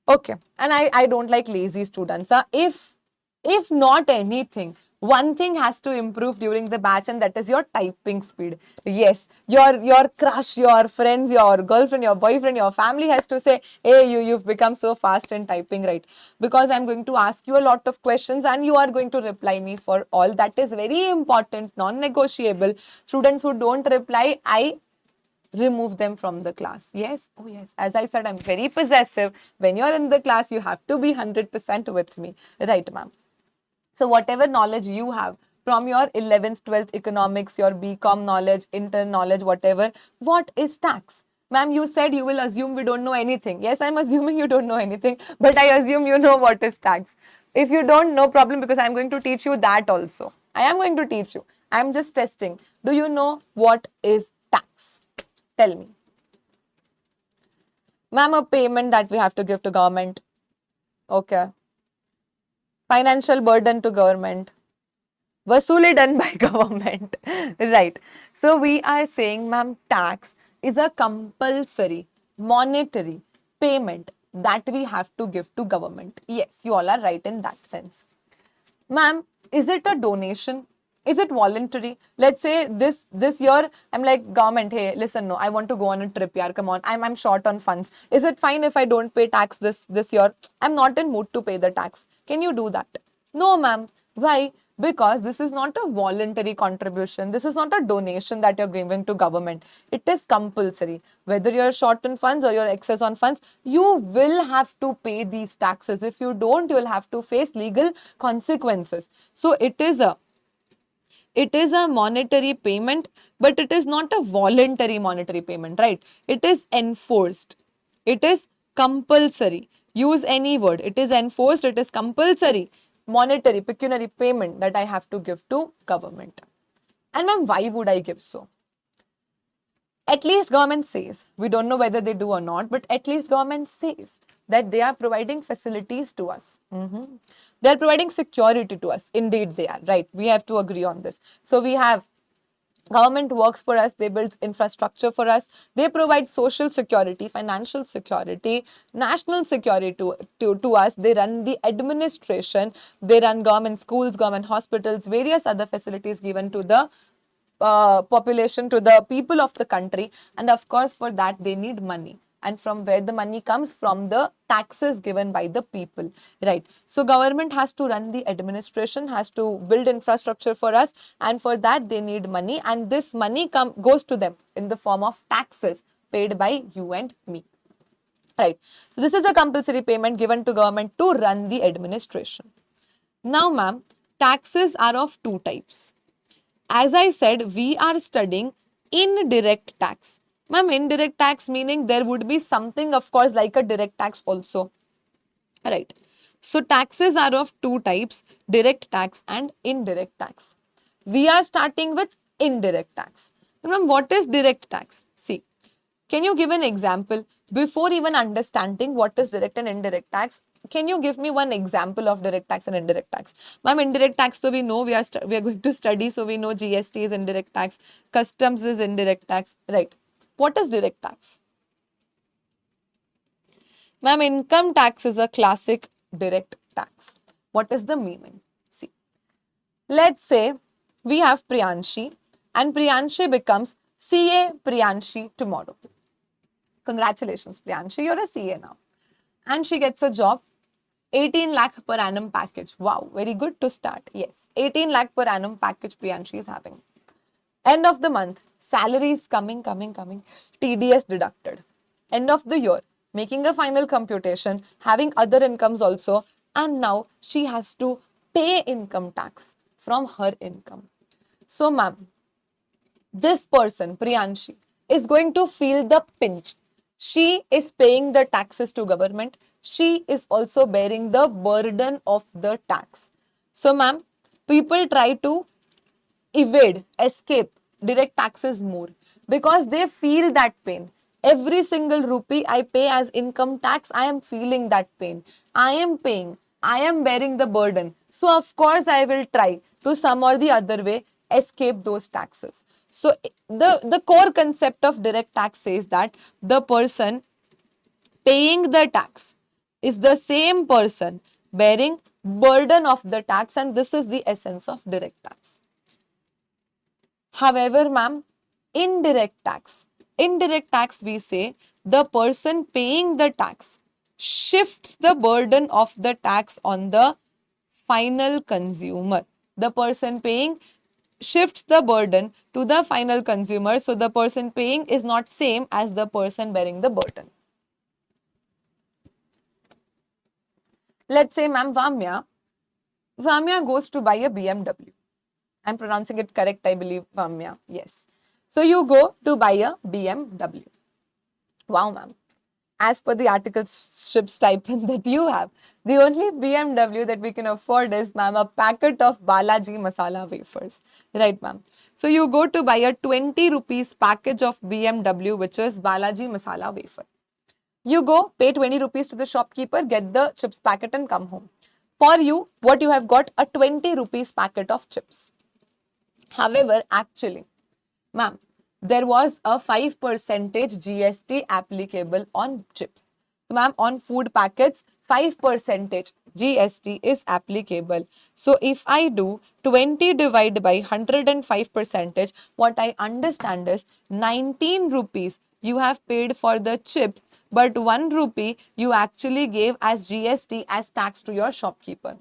Okay, and I don't like lazy students. If not anything, one thing has to improve during the batch, and that is your typing speed. Yes, your crush, your friends, your girlfriend, your boyfriend, your family has to say, hey, you've become so fast in typing, right? Because I'm going to ask you a lot of questions and you are going to reply me for all. That is very important, non-negotiable. Students who don't reply, I remove them from the class. Yes, oh yes, as I said, I'm very possessive. When you're in the class, you have to be 100% with me. Right, ma'am? So whatever knowledge you have from your 11th 12th economics, your BCom knowledge, intern knowledge, whatever, what is tax? Ma'am, you said you will assume we don't know anything. Yes, I'm assuming you don't know anything, but I assume you know what is tax. If you don't, no problem, because I'm going to teach you that also. I am going to teach you. I'm just testing. Do you know what is tax? Tell me. Ma'am, a payment that we have to give to government. Okay. Financial burden to government. Vasuli done by government. Right. So we are saying, ma'am, tax is a compulsory monetary payment that we have to give to government. Yes, you all are right in that sense. Ma'am, is it a donation? Is it voluntary? Let's say this year I'm like, government, hey, listen, no, I want to go on a trip, yaar, come on. I'm short on funds. Is it fine if I don't pay tax this year? I'm not in mood to pay the tax. Can you do that? No, ma'am. Why? Because this is not a voluntary contribution. This is not a donation that you're giving to government. It is compulsory. Whether you're short on funds or you're excess on funds, you will have to pay these taxes. If you don't, you will have to face legal consequences. So it is a monetary payment, but it is not a voluntary monetary payment, right? It is enforced. It is compulsory. Use any word. It is enforced. It is compulsory. Monetary, pecuniary payment that I have to give to government. And ma'am, why would I give so? At least government says, we don't know whether they do or not, but at least government says that they are providing facilities to us. They are providing security to us. Indeed they are, right? We have to agree on this. So we have government works for us, they build infrastructure for us, they provide social security, financial security, national security to us, they run the administration, they run government schools, government hospitals, various other facilities given to the population, to the people of the country. And of course, for that, they need money. And from where the money comes? From the taxes given by the people, right? So government has to run the administration, has to build infrastructure for us, and for that they need money, and this money goes to them in the form of taxes paid by you and me, right? So this is a compulsory payment given to government to run the administration. Now, ma'am, taxes are of two types. As I said, we are studying indirect tax. Ma'am, indirect tax meaning there would be something, of course, like a direct tax also. Right. So taxes are of two types, direct tax and indirect tax. We are starting with indirect tax. Ma'am, what is direct tax? See, can you give an example? Before even understanding what is direct and indirect tax, can you give me one example of direct tax and indirect tax? Ma'am, indirect tax, so we know we are going to study, so we know GST is indirect tax, customs is indirect tax, right? What is direct tax? Ma'am, income tax is a classic direct tax. What is the meaning? See, let's say we have Priyanshi and Priyanshi becomes CA Priyanshi tomorrow. Congratulations, Priyanshi, you're a CA now. And she gets a job, 18 lakh per annum package. Wow, very good to start. Yes, 18 lakh per annum package Priyanshi is having. End of the month, salary is coming. TDS deducted. End of the year, making a final computation, having other incomes also, and now she has to pay income tax from her income. So, ma'am, this person, Priyanshi, is going to feel the pinch. She is paying the taxes to government. She is also bearing the burden of the tax. So, ma'am, people try to evade, escape direct taxes more because they feel that pain. Every single rupee I pay as income tax, I am feeling that pain. I am paying, I am bearing the burden. So, of course, I will try to some or the other way escape those taxes. So, the core concept of direct tax says that the person paying the tax is the same person bearing burden of the tax, and this is the essence of direct tax. However, ma'am, indirect tax we say the person paying the tax shifts the burden of the tax on the final consumer. The person paying shifts the burden to the final consumer. So the person paying is not same as the person bearing the burden. Let's say, ma'am, Vamya goes to buy a BMW. I'm pronouncing it correct, I believe, Vamya. Yes. So you go to buy a BMW. Wow, ma'am. As per the articleship stipend that you have, the only BMW that we can afford is, ma'am, a packet of Balaji masala wafers. Right, ma'am. So you go to buy a 20 rupees package of BMW, which is Balaji masala wafer. You go, pay 20 rupees to the shopkeeper, get the chips packet and come home. For you, what you have got, a 20 rupees packet of chips. However, actually, ma'am, there was a 5% GST applicable on chips. So, ma'am, on food packets, 5% GST is applicable. So, if I do 20 divided by 105%, what I understand is 19 rupees you have paid for the chips, but 1 rupee you actually gave as GST as tax to your shopkeeper.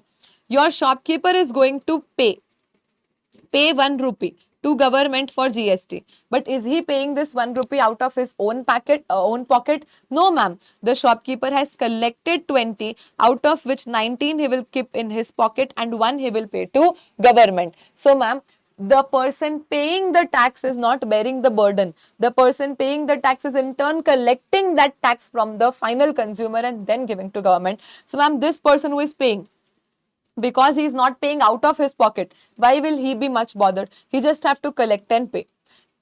Your shopkeeper is going to pay 1 rupee to government for GST. But is he paying this 1 rupee out of his own own pocket? No, ma'am. The shopkeeper has collected 20, out of which 19 he will keep in his pocket and 1 he will pay to government. So, ma'am, the person paying the tax is not bearing the burden. The person paying the tax is in turn collecting that tax from the final consumer and then giving to government. So, ma'am, this person who is paying, because he is not paying out of his pocket, why will he be much bothered? He just have to collect and pay.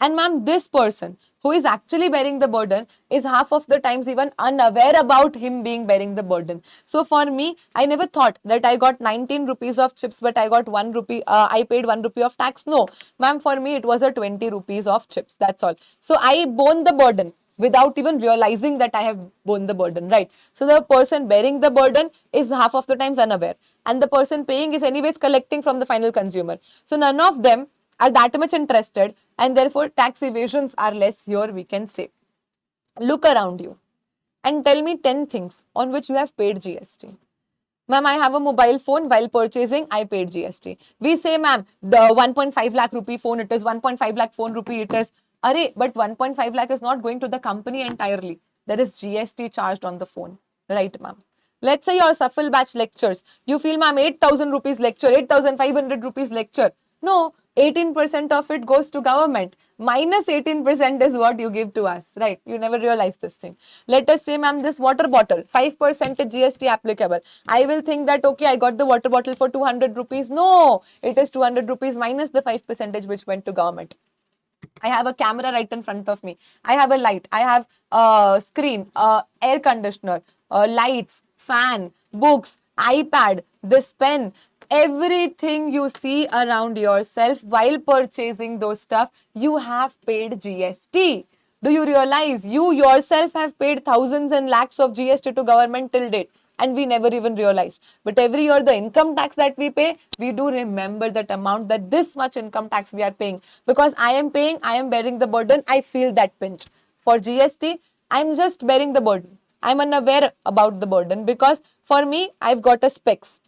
And ma'am, this person who is actually bearing the burden is half of the times even unaware about him being bearing the burden. So for me, I never thought that I got 19 rupees of chips, but I got 1 rupee, I paid 1 rupee of tax. No, ma'am, for me, it was a 20 rupees of chips. That's all. So I borne the burden without even realizing that I have borne the burden, right? So the person bearing the burden is half of the times unaware, and the person paying is anyways collecting from the final consumer. So none of them are that much interested, and therefore tax evasions are less here, we can say. Look around you and tell me 10 things on which you have paid GST. Ma'am, I have a mobile phone. While purchasing, I paid GST. We say, ma'am, the 1.5 lakh rupee phone it is, 1.5 lakh phone rupee it is. Array, but 1.5 lakh is not going to the company entirely. There is GST charged on the phone. Right, ma'am. Let's say your shuffle batch lectures. You feel, ma'am, 8,000 rupees lecture, 8,500 rupees lecture. No, 18% of it goes to government. Minus 18% is what you give to us, right? You never realize this thing. Let us say, ma'am, this water bottle, 5% GST applicable. I will think that, okay, I got the water bottle for 200 rupees. No, it is 200 rupees minus the 5% which went to government. I have a camera right in front of me. I have a light. I have a screen, air conditioner, lights, fan, books, iPad, this pen, everything you see around yourself while purchasing those stuff, you have paid GST. Do you realize you yourself have paid thousands and lakhs of GST to government till date? And we never even realized. But every year, the income tax that we pay, we do remember that amount, that this much income tax we are paying. Because I am paying, I am bearing the burden, I feel that pinch. For GST, I'm just bearing the burden. I'm unaware about the burden because for me, I've got a specs.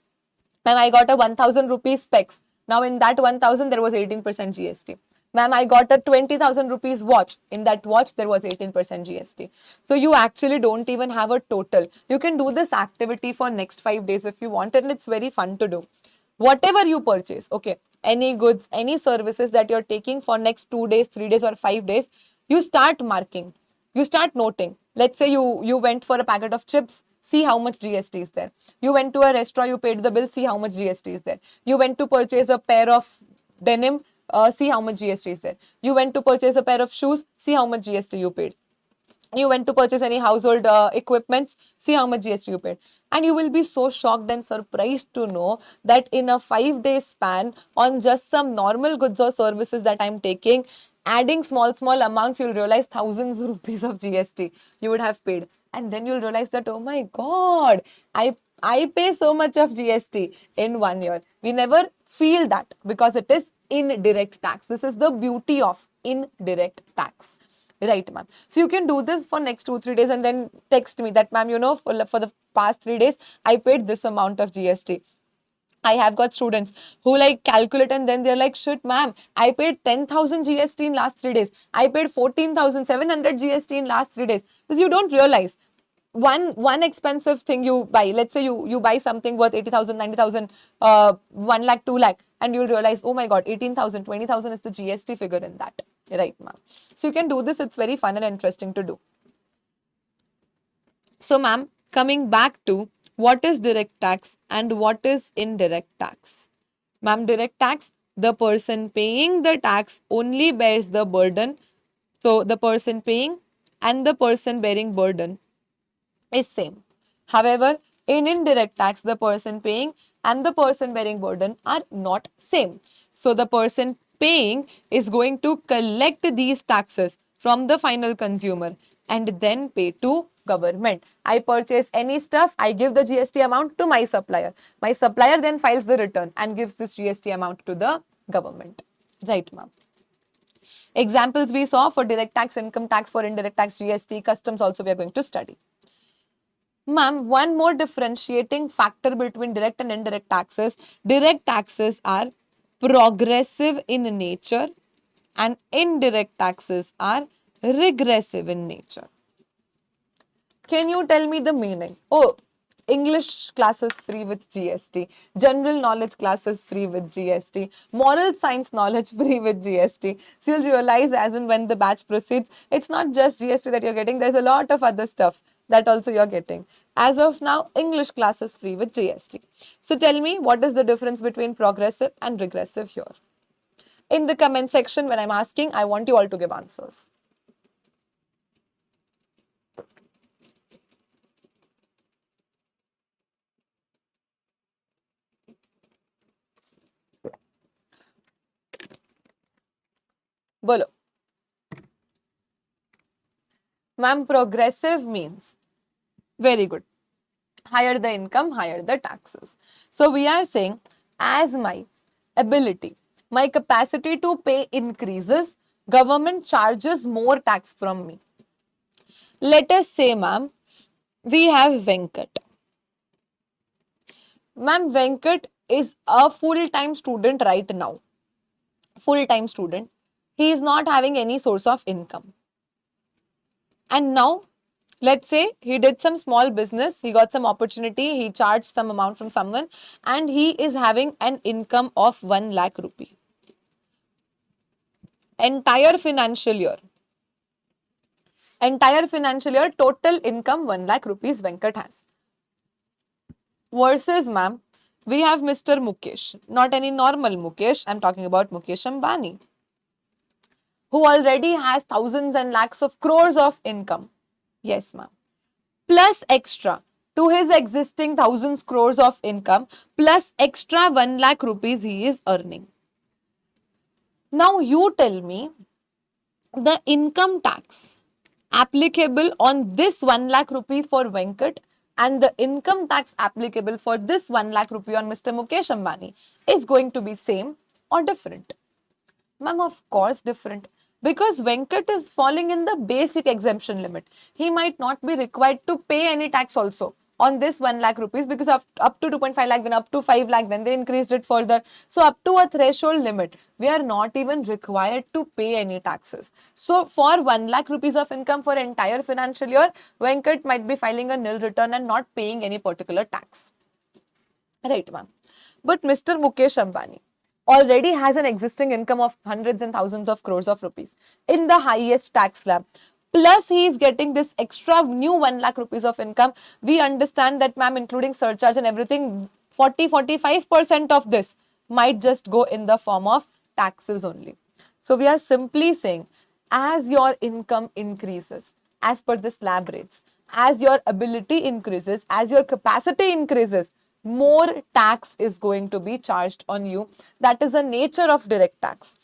Ma'am, I got a 1000 rupees specs. Now in that 1000 there was 18% GST. Ma'am, I got a 20,000 rupees watch. In that watch there was 18% GST. So you actually don't even have a total. You can do this activity for next 5 days if you want, and it's very fun to do. Whatever you purchase, okay, any goods, any services that you're taking for next 2 days, 3 days or 5 days, you start marking. You start noting. Let's say you went for a packet of chips, see how much GST is there. You went to a restaurant, you paid the bill, see how much GST is there. You went to purchase a pair of denim, see how much GST is there. You went to purchase a pair of shoes, see how much GST you paid. You went to purchase any household equipments, see how much GST you paid. And you will be so shocked and surprised to know that in a 5 day span, on just some normal goods or services that I'm taking, adding small amounts, you'll realize thousands of rupees of GST you would have paid. And then you'll realize that, oh my God, I pay so much of GST in 1 year. We never feel that because it is indirect tax. This is the beauty of indirect tax. Right, ma'am. So you can do this for next 2-3 days and then text me that, ma'am, for the past 3 days, I paid this amount of GST. I have got students who like calculate and then they're like, shit, ma'am, I paid 10,000 GST in last 3 days. I paid 14,700 GST in last 3 days. Because you don't realize one expensive thing you buy, let's say you buy something worth 80,000, 90,000, 1 lakh, 2 lakh, and you'll realize, oh my God, 18,000, 20,000 is the GST figure in that. Right, ma'am. So you can do this. It's very fun and interesting to do. So, ma'am, coming back to what is direct tax and what is indirect tax. Ma'am, direct tax, the person paying the tax only bears the burden. So, the person paying and the person bearing burden is same. However, in indirect tax, the person paying and the person bearing burden are not same. So the person paying is going to collect these taxes from the final consumer and then pay to government. I purchase any stuff, I give the GST amount to my supplier. My supplier then files the return and gives this GST amount to the government. Right, ma'am. Examples we saw for direct tax, income tax, for indirect tax, GST, customs also we are going to study. Ma'am, one more differentiating factor between direct and indirect taxes. Direct taxes are progressive in nature and indirect taxes are regressive in nature. Can you tell me the meaning? Oh, English classes free with GST, general knowledge classes free with GST, moral science knowledge free with GST. So you'll realize as and when the batch proceeds, it's not just GST that you're getting, there's a lot of other stuff that also you're getting. As of now, English classes free with GST. So tell me, what is the difference between progressive and regressive here? In the comment section, when I'm asking, I want you all to give answers. Bolo. Ma'am, progressive means, very good, higher the income, higher the taxes. So we are saying, as my ability, my capacity to pay increases, government charges more tax from me. Let us say, ma'am, we have Venkat. Ma'am, Venkat is a full-time student right now. Full-time student. He is not having any source of income. And now, let's say he did some small business, he got some opportunity, he charged some amount from someone, and he is having an income of 1 lakh rupee. Entire financial year, total income 1 lakh rupees Venkat has. Versus, ma'am, we have Mr. Mukesh, not any normal Mukesh, I'm talking about Mukesh Ambani, who already has thousands and lakhs of crores of income. Yes, ma'am. Plus extra to his existing thousands crores of income plus extra 1 lakh rupees he is earning. Now you tell me the income tax applicable on this 1 lakh rupee for Venkat and the income tax applicable for this 1 lakh rupee on Mr. Mukesh Ambani is going to be same or different? Ma'am, of course different, because Venkat is falling in the basic exemption limit. He might not be required to pay any tax also on this 1 lakh rupees, because of up to 2.5 lakh, then up to 5 lakh, then they increased it further. So up to a threshold limit, we are not even required to pay any taxes. So for 1 lakh rupees of income for entire financial year, Venkat might be filing a nil return and not paying any particular tax. Right, ma'am. But Mr. Mukesh Ambani already has an existing income of hundreds and thousands of crores of rupees in the highest tax slab. Plus, he is getting this extra new 1 lakh rupees of income. We understand that, ma'am, including surcharge and everything, 40-45% of this might just go in the form of taxes only. So, we are simply saying, as your income increases, as per the slab rates, as your ability increases, as your capacity increases, more tax is going to be charged on you. That is the nature of direct tax.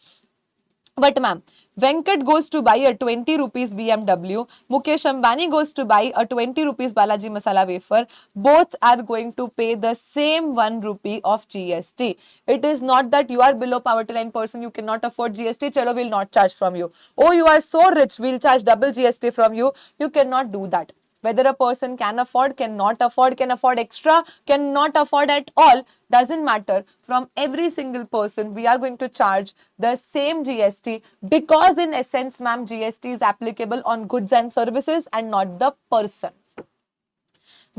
But ma'am, Venkat goes to buy a 20 rupees BMW, Mukesh Ambani goes to buy a 20 rupees Balaji Masala wafer. Both are going to pay the same 1 rupee of GST. It is not that you are below poverty line person, you cannot afford GST, chalo, we'll not charge from you. Oh, you are so rich, we'll charge double GST from you. You cannot do that. Whether a person can afford, cannot afford, can afford extra, cannot afford at all, doesn't matter. From every single person, we are going to charge the same GST, because in essence, ma'am, GST is applicable on goods and services and not the person.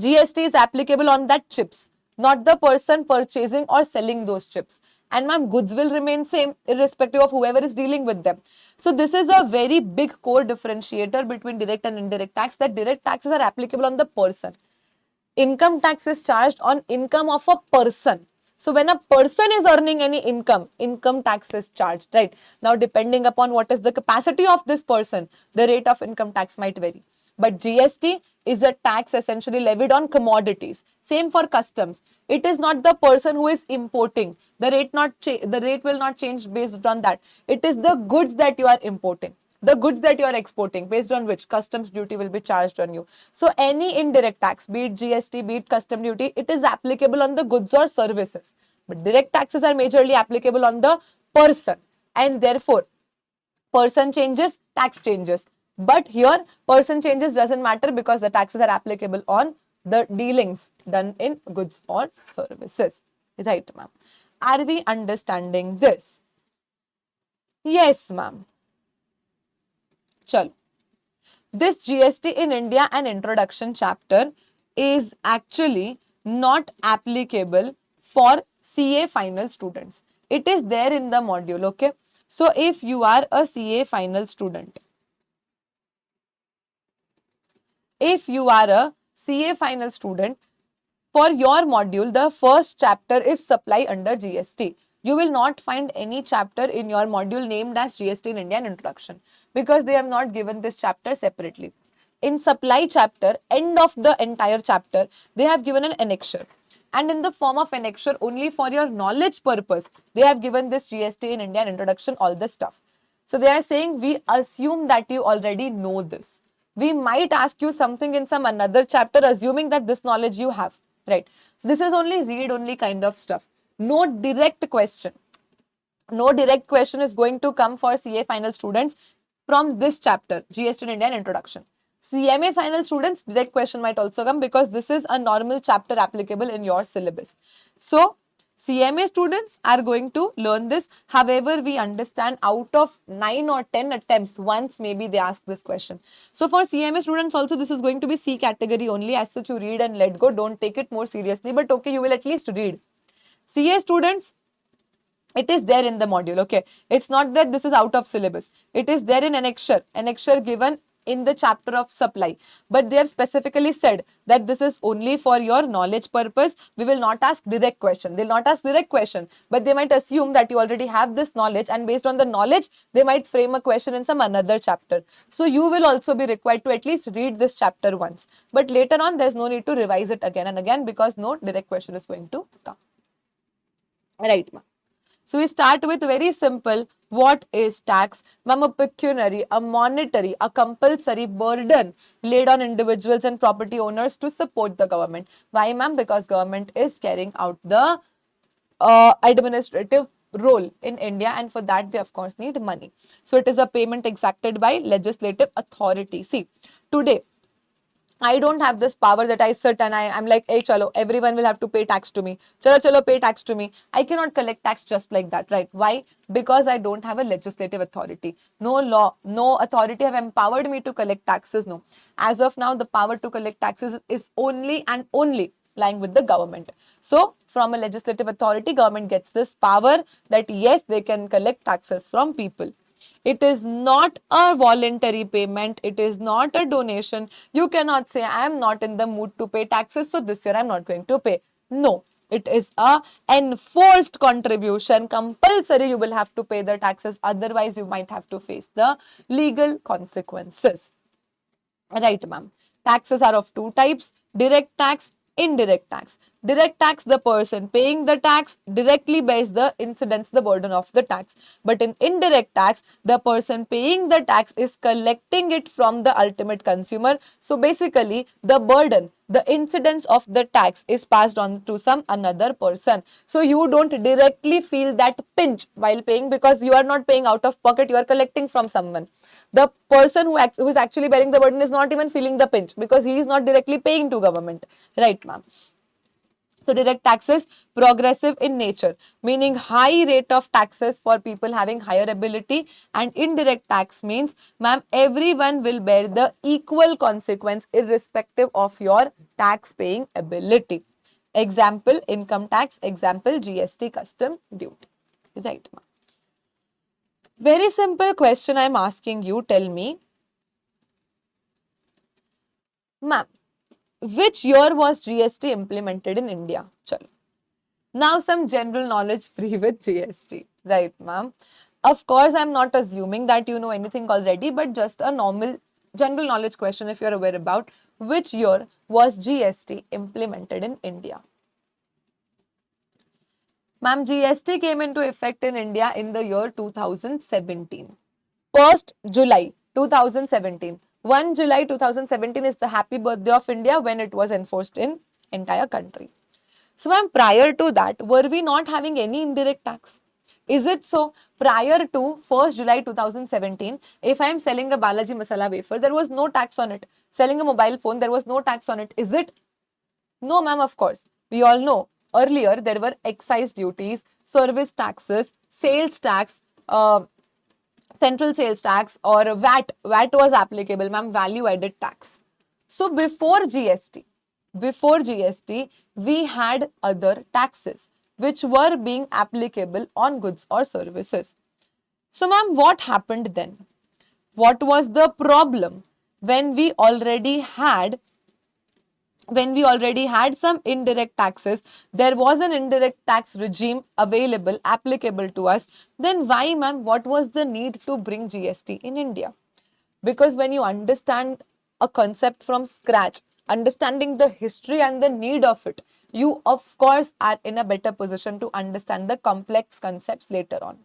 GST is applicable on that chips, not the person purchasing or selling those chips. And ma'am, goods will remain same irrespective of whoever is dealing with them. So this is a very big core differentiator between direct and indirect tax, that direct taxes are applicable on the person. Income tax is charged on income of a person. So when a person is earning any income, income tax is charged, right? Now, depending upon what is the capacity of this person, the rate of income tax might vary. But GST is a tax essentially levied on commodities. Same for customs. It is not the person who is importing. The rate will not change based on that. It is the goods that you are importing, the goods that you are exporting, based on which customs duty will be charged on you. So any indirect tax, be it GST, be it custom duty, it is applicable on the goods or services. But direct taxes are majorly applicable on the person, and therefore person changes, tax changes. But here person changes doesn't matter, because the taxes are applicable on the dealings done in goods or services. Right, ma'am? Are we understanding this? Yes, ma'am. Chalo. This GST in India and introduction chapter is actually not applicable for CA final students. It is there in the module, okay? So if you are a CA final student, for your module, the first chapter is supply under GST. You will not find any chapter in your module named as GST in India and introduction, because they have not given this chapter separately. In supply chapter, end of the entire chapter, they have given an annexure. And in the form of annexure, only for your knowledge purpose, they have given this GST in India and introduction, all this stuff. So they are saying, we assume that you already know this. We might ask you something in some another chapter, assuming that this knowledge you have, right? So this is only read only kind of stuff. No direct question. No direct question is going to come for CA final students from this chapter, GST in India and introduction. CMA final students, direct question might also come, because this is a normal chapter applicable in your syllabus. So CMA students are going to learn this. However, we understand out of 9 or 10 attempts, once maybe they ask this question. So for CMA students also, this is going to be C category only. As such, you read and let go. Don't take it more seriously, but okay, you will at least read. CA students, it is there in the module, okay? It's not that this is out of syllabus. It is there in annexure given in the chapter of supply, but they have specifically said that this is only for your knowledge purpose. We will not ask direct question. They'll not ask direct question, but they might assume that you already have this knowledge, and based on the knowledge, they might frame a question in some another chapter. So you will also be required to at least read this chapter once. But later on, there's no need to revise it again and again because no direct question is going to come. Right, ma'am. So we start with very simple. What is tax? Ma'am, a pecuniary, a monetary, a compulsory burden laid on individuals and property owners to support the government. Why, ma'am? Because government is carrying out the administrative role in India, and for that they of course need money. So it is a payment exacted by legislative authority. See, today I don't have this power that I sit and I'm like, hey, chalo, everyone will have to pay tax to me. Chalo, chalo, pay tax to me. I cannot collect tax just like that, right? Why? Because I don't have a legislative authority. No law, no authority have empowered me to collect taxes. No. As of now, the power to collect taxes is only and only lying with the government. So, from a legislative authority, government gets this power that yes, they can collect taxes from people. It is not a voluntary payment. It is not a donation. You cannot say, I am not in the mood to pay taxes, so this year I am not going to pay. No, it is a enforced contribution. Compulsory, you will have to pay the taxes. Otherwise, you might have to face the legal consequences. Right, ma'am. Taxes are of two types: direct tax, indirect tax. Direct tax, the person paying the tax directly bears the incidence, the burden of the tax. But in indirect tax, the person paying the tax is collecting it from the ultimate consumer. So basically, the burden, the incidence of the tax is passed on to some another person. So you don't directly feel that pinch while paying because you are not paying out of pocket, you are collecting from someone. The person who is actually bearing the burden is not even feeling the pinch because he is not directly paying to government. Right, ma'am? So direct taxes, progressive in nature, meaning high rate of taxes for people having higher ability, and indirect tax means, ma'am, everyone will bear the equal consequence irrespective of your tax paying ability. Example, income tax. Example, GST, custom duty. Right, ma'am. Very simple question I'm asking you. Tell me, ma'am, which year was GST implemented in India? Chalo. Now some general knowledge free with GST. Right, ma'am? Of course, I'm not assuming that you know anything already, but just a normal general knowledge question if you're aware about which year was GST implemented in India. Ma'am, GST came into effect in India in the year 2017. 1st July 2017. 1 July 2017 is the happy birthday of India when it was enforced in entire country. So ma'am, prior to that, were we not having any indirect tax? Is it so? Prior to 1st July 2017, if I am selling a Balaji Masala wafer, there was no tax on it. Selling a mobile phone, there was no tax on it. Is it? No, ma'am, of course. We all know. Earlier, there were excise duties, service taxes, sales tax, central sales tax, or VAT. VAT was applicable, ma'am, value added tax. So before GST, we had other taxes which were being applicable on goods or services. So ma'am, what happened then? What was the problem when we already had some indirect taxes? There was an indirect tax regime available, applicable to us. Then why, ma'am, what was the need to bring GST in India? Because when you understand a concept from scratch, understanding the history and the need of it, you of course are in a better position to understand the complex concepts later on.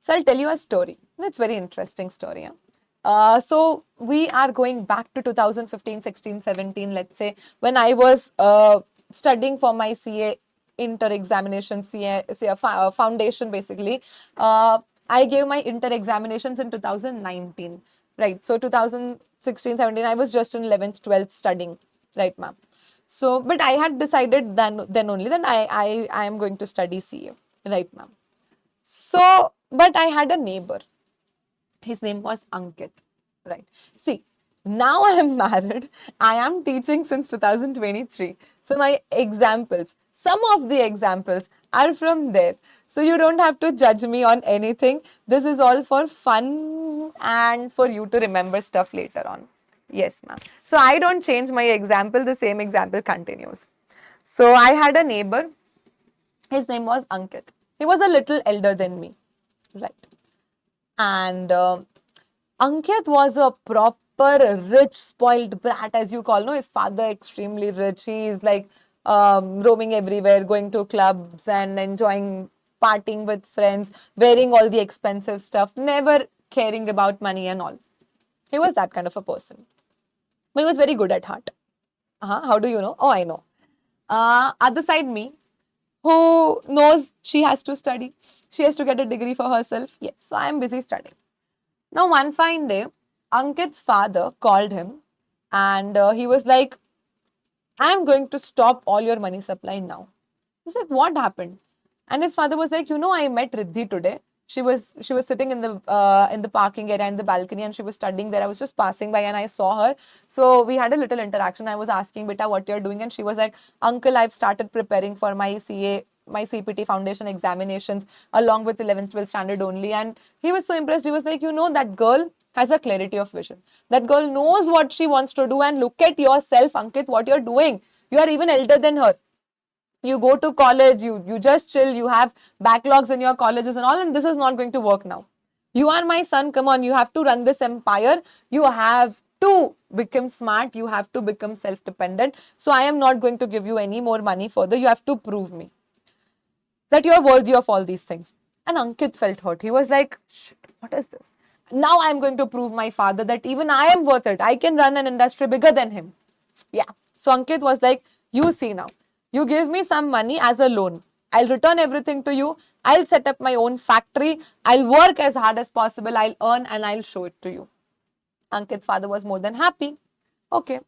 So I'll tell you a story. It's a very interesting story. Yeah? So we are going back to 2015, 16, 17, let's say, when I was studying for my CA inter examination, CA foundation basically. I gave my inter examinations in 2019, right? So 2016, 17, I was just in 11th, 12th studying, right, ma'am? So, but I had decided then only that I am going to study CA, right, ma'am? So, but I had a neighbor. His name was Ankit, right? See, now I am married. I am teaching since 2023. So my examples, some of the examples are from there. So you don't have to judge me on anything. This is all for fun and for you to remember stuff later on. Yes, ma'am. So I don't change my example, the same example continues. So I had a neighbor, his name was Ankit. He was a little elder than me, right? And Ankit was a proper rich, spoiled brat, as you call. No, his father extremely rich. He is like roaming everywhere, going to clubs and enjoying partying with friends, wearing all the expensive stuff, never caring about money and all. He was that kind of a person. But he was very good at heart. How do you know? Oh, I know. Other side, me, who knows she has to study. She has to get a degree for herself. Yes, so I am busy studying. Now, one fine day, Ankit's father called him and he was like, I am going to stop all your money supply now. He said, what happened? And his father was like, I met Riddhi today. She was sitting in the parking area in the balcony and she was studying there. I was just passing by and I saw her. So we had a little interaction. I was asking Beta what you're doing and she was like, Uncle, I've started preparing for my my CPT foundation examinations along with 11th, 12th standard only. And he was so impressed. He was like, that girl has a clarity of vision. That girl knows what she wants to do and look at yourself, Ankit, what you're doing. You are even elder than her. You go to college, you just chill, you have backlogs in your colleges and all, and this is not going to work now. You are my son, come on, you have to run this empire. You have to become smart, you have to become self-dependent. So I am not going to give you any more money further. You have to prove me that you are worthy of all these things. And Ankit felt hurt. He was like, shit, what is this? Now I am going to prove my father that even I am worth it. I can run an industry bigger than him. Yeah. So Ankit was like, you see now, you give me some money as a loan. I'll return everything to you. I'll set up my own factory. I'll work as hard as possible. I'll earn and I'll show it to you. Ankit's father was more than happy. Okay.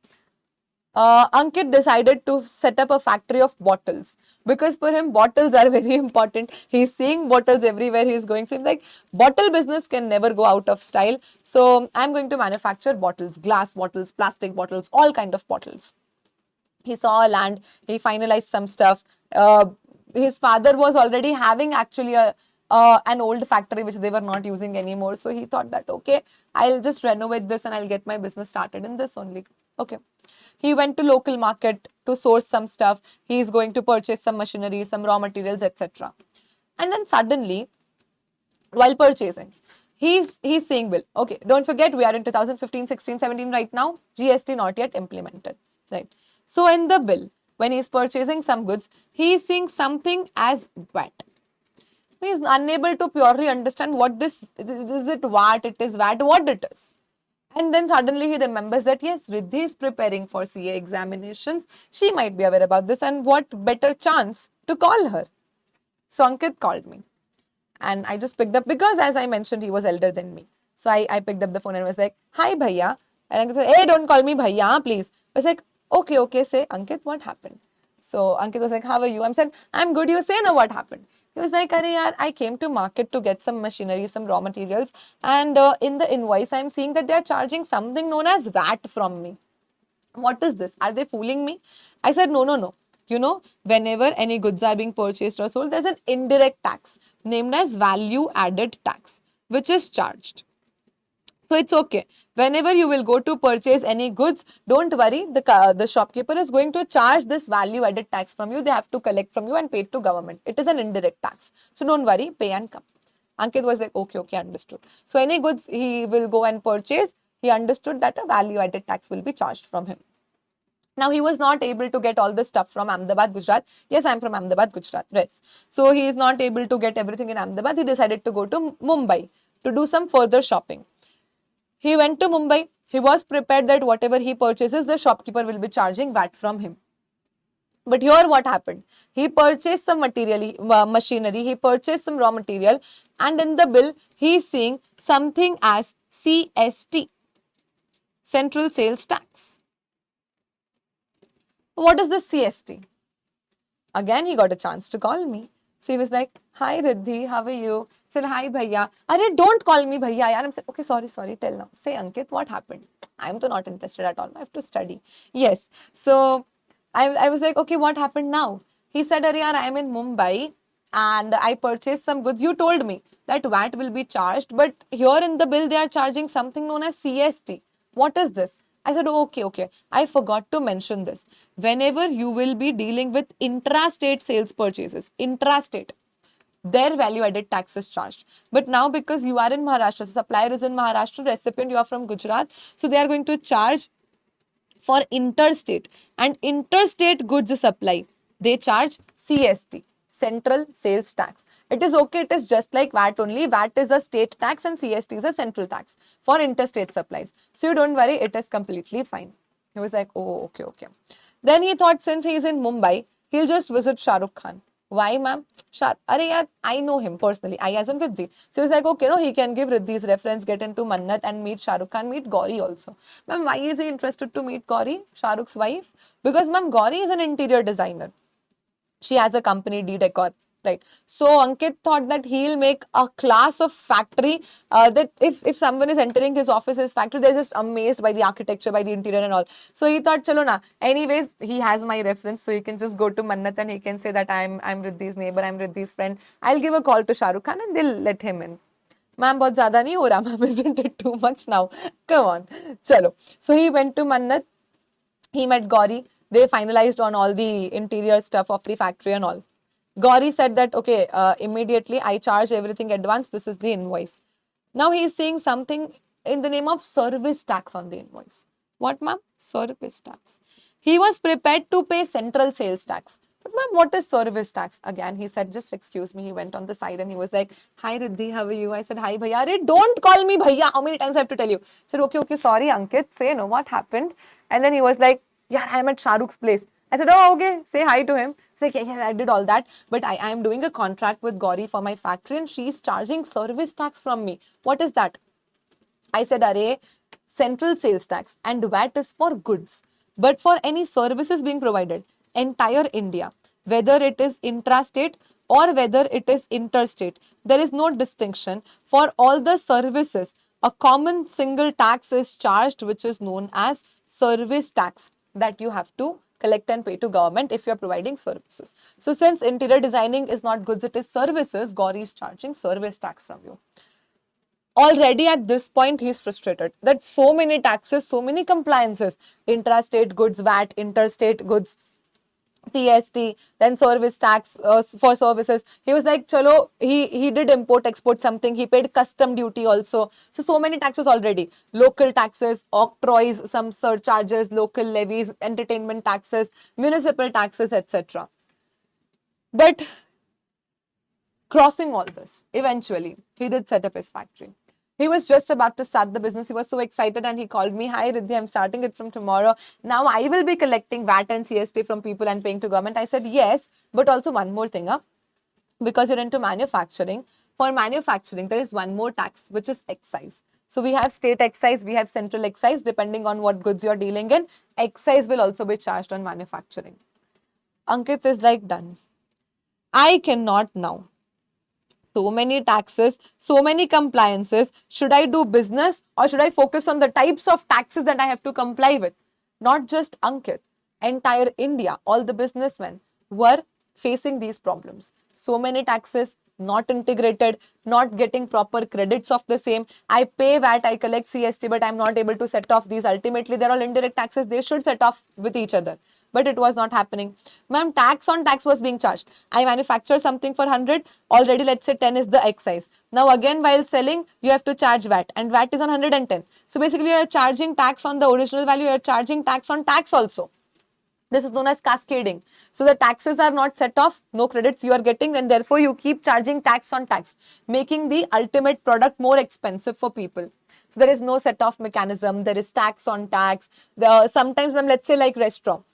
Ankit decided to set up a factory of bottles because for him bottles are very important. He's seeing bottles everywhere he's going. So he's like, bottle business can never go out of style. So I'm going to manufacture bottles, glass bottles, plastic bottles, all kind of bottles. He saw a land. He finalized some stuff. His father was already having actually an old factory which they were not using anymore. So he thought that, okay, I'll just renovate this and I'll get my business started in this only. Okay. He went to local market to source some stuff. He is going to purchase some machinery, some raw materials, etc. And then suddenly, while purchasing, he's saying, Bill, okay, don't forget we are in 2015, 16, 17 right now. GST not yet implemented, right? So in the bill, when he's purchasing some goods, he is seeing something as VAT. He is unable to purely understand what this is. It VAT, it is VAT, what it is. And then suddenly he remembers that yes, Riddhi is preparing for CA examinations. She might be aware about this, and what better chance to call her. So Ankit called me and I just picked up because as I mentioned, he was elder than me. So I picked up the phone and was like, hi bhaiya. And Ankit said, hey, don't call me bhaiya, please. I was like, okay, say Ankit, what happened? So Ankit was like, how are you? I said, I'm good. You say now what happened? He was like, Arey yaar, I came to market to get some machinery, some raw materials. And in the invoice, I'm seeing that they're charging something known as VAT from me. What is this? Are they fooling me? I said, no. Whenever any goods are being purchased or sold, there's an indirect tax named as value added tax, which is charged. So it's okay. Whenever you will go to purchase any goods, don't worry. The shopkeeper is going to charge this value added tax from you. They have to collect from you and pay it to government. It is an indirect tax. So don't worry, pay and come. Ankit was like, okay, understood. So any goods he will go and purchase, he understood that a value added tax will be charged from him. Now, he was not able to get all the stuff from Ahmedabad, Gujarat. Yes, I'm from Ahmedabad, Gujarat. Yes. So, he is not able to get everything in Ahmedabad. He decided to go to Mumbai to do some further shopping. He went to Mumbai. He was prepared that whatever he purchases, the shopkeeper will be charging VAT from him. But here what happened? He purchased some machinery, he purchased some raw material, and in the bill, he is seeing something as CST, Central Sales Tax. What is the CST? Again, he got a chance to call me. So he was like, hi Riddhi, how are you? I said, hi bhaiya. Arey, don't call me bhaiya. I said, okay, sorry, tell now. Say Ankit, what happened? I'm not interested at all. I have to study. Yes. So I was like, okay, what happened now? He said, Arey yaar, I am in Mumbai and I purchased some goods. You told me that VAT will be charged, but here in the bill they are charging something known as CST. What is this? I said, oh, okay. I forgot to mention this. Whenever you will be dealing with intrastate sales purchases, intrastate, their value added tax is charged. But now because you are in Maharashtra, so supplier is in Maharashtra, recipient you are from Gujarat, so they are going to charge for interstate and interstate goods supply. They charge CST, Central Sales Tax. It is okay, it is just like VAT only. VAT is a state tax and CST is a central tax for interstate supplies. So you don't worry, it is completely fine. He was like, oh, okay. Then he thought since he is in Mumbai, he'll just visit Shah Rukh Khan. Why, ma'am? Shah, Arey yaar, I know him personally. I as in Riddhi. So he was like, okay, no, he can give Riddhi's reference, get into Mannat and meet Shah Rukh Khan, meet Gauri also. Ma'am, why is he interested to meet Gauri, Shah Rukh's wife? Because, ma'am, Gauri is an interior designer. She has a company, D Decor, right? So Ankit thought that he'll make a class of factory, that if someone is entering his office, his factory, they're just amazed by the architecture, by the interior and all. So he thought, chalo na. Anyways, he has my reference, so he can just go to Mannat and he can say that I'm Riddhi's neighbor, I'm Riddhi's friend. I'll give a call to Shah Rukh Khan and they'll let him in. Ma'am, बहुत ज़्यादा नहीं हो रहा, ma'am, isn't it too much now? Come on, chalo. So he went to Mannat. He met Gauri. They finalized on all the interior stuff of the factory and all. Gauri said that, okay, immediately I charge everything advance. This is the invoice. Now he is saying something in the name of service tax on the invoice. What, ma'am? Service tax. He was prepared to pay central sales tax. But ma'am, what is service tax? Again, he said, just excuse me. He went on the side and he was like, hi Riddhi, how are you? I said, hi bhaiya. Arey, don't call me bhaiya. How many times I have to tell you? I said, okay, sorry Ankit. Say no, what happened? And then he was like, yeah, I'm at Shah Rukh's place. I said, oh, okay, say hi to him. He's like, yes, I did all that. But I am doing a contract with Gauri for my factory and she's charging service tax from me. What is that? I said, array, central sales tax and VAT is for goods. But for any services being provided, entire India, whether it is intrastate or whether it is interstate, there is no distinction. For all the services, a common single tax is charged, which is known as service tax, that you have to collect and pay to government if you are providing services. So since interior designing is not goods, it is services, Gauri is charging service tax from you. Already at this point, he's frustrated that so many taxes, so many compliances, intrastate goods, VAT, interstate goods, CST, then service tax for services. He was like, chalo, he did import, export something. He paid custom duty also. So many taxes already. Local taxes, octroys, some surcharges, local levies, entertainment taxes, municipal taxes, etc. But crossing all this, eventually, he did set up his factory. He was just about to start the business. He was so excited and he called me, hi Riddhi, I'm starting it from tomorrow. Now I will be collecting VAT and CST from people and paying to government. I said, yes, but also one more thing, because you're into manufacturing. For manufacturing, there is one more tax, which is excise. So we have state excise, we have central excise, depending on what goods you're dealing in. Excise will also be charged on manufacturing. Ankit is like, done. I cannot now. So many taxes, so many compliances. Should I do business or should I focus on the types of taxes that I have to comply with? Not just Ankit, entire India, all the businessmen were facing these problems. So many taxes, not integrated, not getting proper credits of the same. I pay VAT, I collect CST, but I'm not able to set off these. Ultimately, they're all indirect taxes. They should set off with each other. But it was not happening. Ma'am, tax on tax was being charged. I manufacture something for 100. Already, let's say 10 is the excise. Now, again, while selling, you have to charge VAT. And VAT is on 110. So, basically, you are charging tax on the original value. You are charging tax on tax also. This is known as cascading. So the taxes are not set off, no credits you are getting, and therefore you keep charging tax on tax, making the ultimate product more expensive for people. So there is no set off mechanism, there is tax on tax. Sometimes, let's say like restaurant.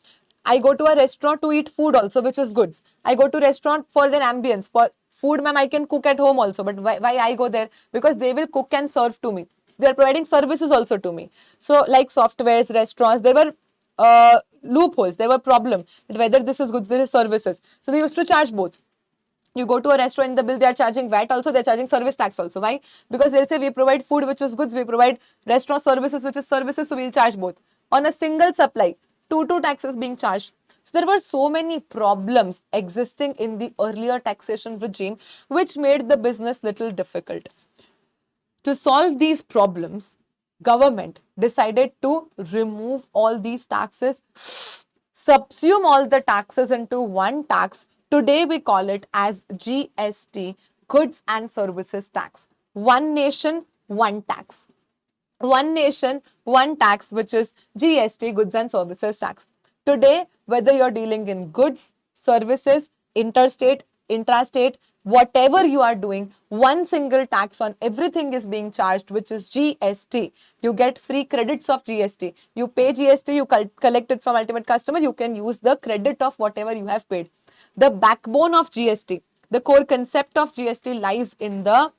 I go to a restaurant to eat food also, which is goods. I go to restaurant for their ambience. For food, ma'am, I can cook at home also. But why I go there? Because they will cook and serve to me. So they are providing services also to me. So like softwares, restaurants, there were loopholes, there were problems whether this is goods, this is services. So they used to charge both. You go to a restaurant, in the bill they are charging VAT also, they are charging service tax also. Why? Because they'll say we provide food which is goods, we provide restaurant services which is services, so we'll charge both on a single supply. two taxes being charged. So there were so many problems existing in the earlier taxation regime, which made the business little difficult. To solve these problems, government decided to remove all these taxes, subsume all the taxes into one tax. Today we call it as GST, Goods and Services Tax. One nation, one tax. One nation, one tax, which is GST, Goods and Services Tax. Today, whether you're dealing in goods, services, interstate, intrastate, whatever you are doing, one single tax on everything is being charged, which is GST. You get free credits of GST. You pay GST, you collect it from ultimate customer, you can use the credit of whatever you have paid. The backbone of GST, the core concept of GST lies in the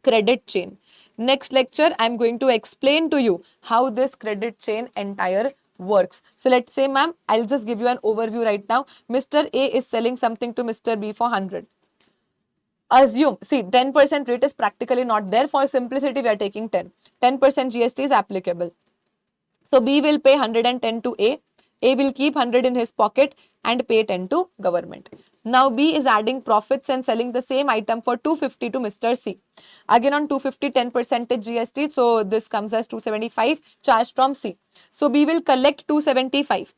credit chain. Next lecture, I'm going to explain to you how this credit chain entire works. So let's say, ma'am, I'll just give you an overview right now. Mr. A is selling something to Mr. B for 100. Assume, see, 10% rate is practically not there. For simplicity, we are taking 10. 10% GST is applicable. So B will pay 110 to A. A will keep 100 in his pocket and pay 10 to government. Now B is adding profits and selling the same item for 250 to Mr. C. Again on 250, 10% GST. So this comes as 275 charged from C. So B will collect 275.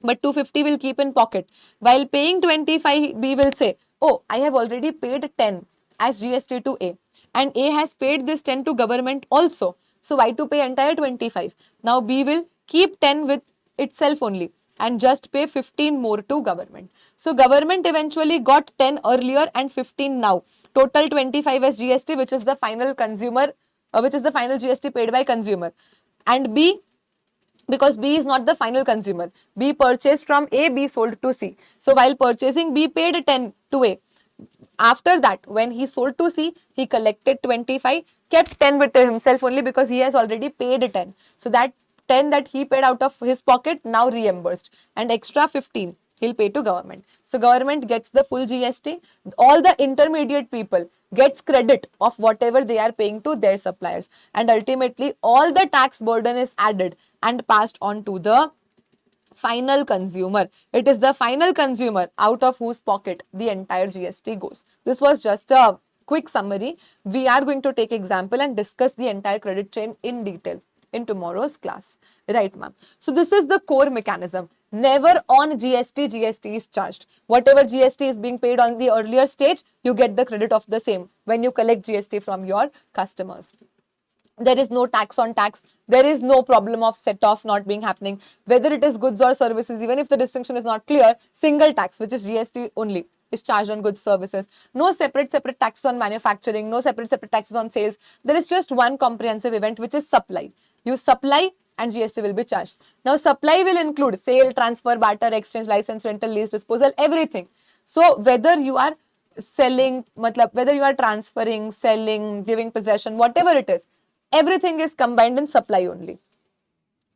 But 250 will keep in pocket. While paying 25, B will say, oh, I have already paid 10 as GST to A. And A has paid this 10 to government also. So why to pay entire 25? Now B will keep 10 with itself only and just pay 15 more to government. So government eventually got 10 earlier and 15 now. Total 25 as GST, which is the final consumer, which is the final GST paid by consumer. And B, because B is not the final consumer. B purchased from A, B sold to C. So while purchasing, B paid 10 to A. After that, when he sold to C, he collected 25, kept 10 with himself only because he has already paid 10. So that 10 that he paid out of his pocket now reimbursed, and extra 15 he'll pay to government. So government gets the full GST. All the intermediate people gets credit of whatever they are paying to their suppliers, and ultimately all the tax burden is added and passed on to the final consumer. It is the final consumer out of whose pocket the entire GST goes. This was just a quick summary. We are going to take example and discuss the entire credit chain in detail in tomorrow's class. Right, ma'am. So this is the core mechanism. Never on GST is charged. Whatever GST is being paid on the earlier stage, you get the credit of the same when you collect GST from your customers. There is no tax on tax. There is no problem of set off not being happening. Whether it is goods or services, even if the distinction is not clear, single tax, which is GST only, is charged on goods services. No separate taxes on manufacturing, no separate taxes on sales. There is just one comprehensive event, which is supply. You supply and GST will be charged. Now supply will include sale, transfer, barter, exchange, license, rental, lease, disposal, everything. So whether you are selling, whether you are transferring, selling, giving possession, whatever it is, everything is combined in supply only.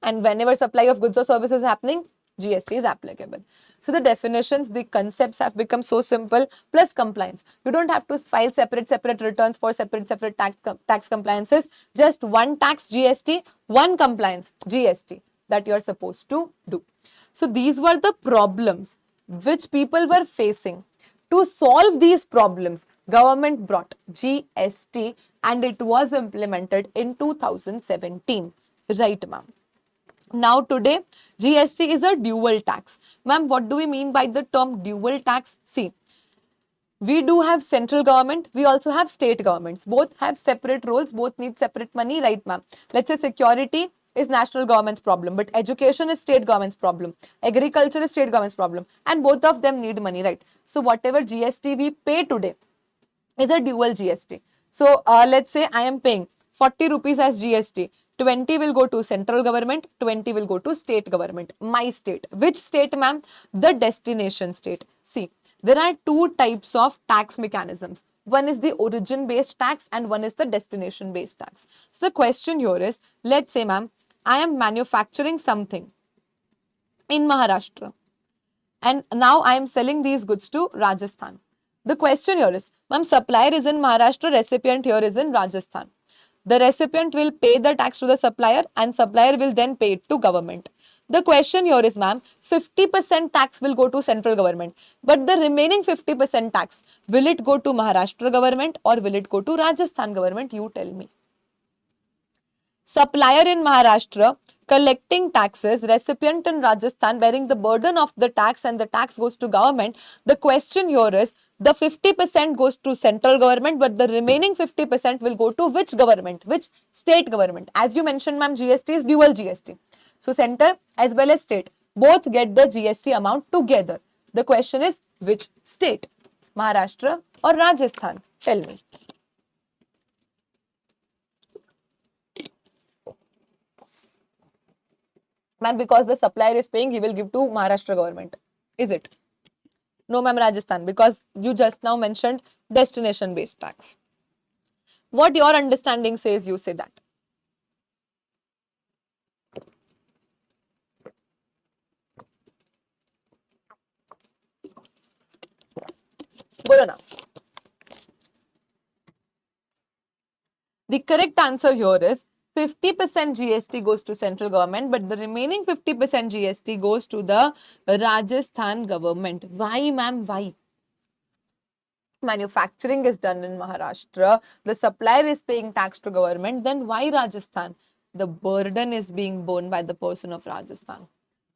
And whenever supply of goods or services is happening, GST is applicable. So the definitions, the concepts have become so simple, plus compliance. You don't have to file separate returns for separate tax compliances. Just one tax GST, one compliance GST that you're supposed to do. So these were the problems which people were facing. To solve these problems, government brought GST and it was implemented in 2017. Right, ma'am. Now today, GST is a dual tax. Ma'am, what do we mean by the term dual tax? See, we do have central government, we also have state governments. Both have separate roles, both need separate money, right, ma'am? Let's say security is national government's problem, but education is state government's problem. Agriculture is state government's problem, and both of them need money, right? So whatever GST we pay today is a dual GST. So let's say I am paying 40 rupees as GST. 20 will go to central government, 20 will go to state government, my state. Which state, ma'am? The destination state. See, there are two types of tax mechanisms. One is the origin based tax and one is the destination based tax. So the question here is, let's say, ma'am, I am manufacturing something in Maharashtra and now I am selling these goods to Rajasthan. The question here is, ma'am, supplier is in Maharashtra, recipient here is in Rajasthan. The recipient will pay the tax to the supplier and supplier will then pay it to government. The question here is, ma'am, 50% tax will go to central government, but the remaining 50% tax, will it go to Maharashtra government or will it go to Rajasthan government? You tell me. Supplier in Maharashtra collecting taxes, recipient in Rajasthan bearing the burden of the tax, and the tax goes to government. The question here is, the 50% goes to central government, but the remaining 50% will go to which government, which state government? As you mentioned, ma'am, GST is dual GST. So center as well as state both get the GST amount together. The question is, which state? Maharashtra or Rajasthan? Tell me. Ma'am, because the supplier is paying, he will give to Maharashtra government. Is it? No, ma'am, Rajasthan, because you just now mentioned destination based tax. What your understanding says, you say that. Bolo na. The correct answer here is 50% GST goes to central government, but the remaining 50% GST goes to the Rajasthan government. Why, ma'am? Why? Manufacturing is done in Maharashtra, the supplier is paying tax to government, then why Rajasthan? The burden is being borne by the person of Rajasthan.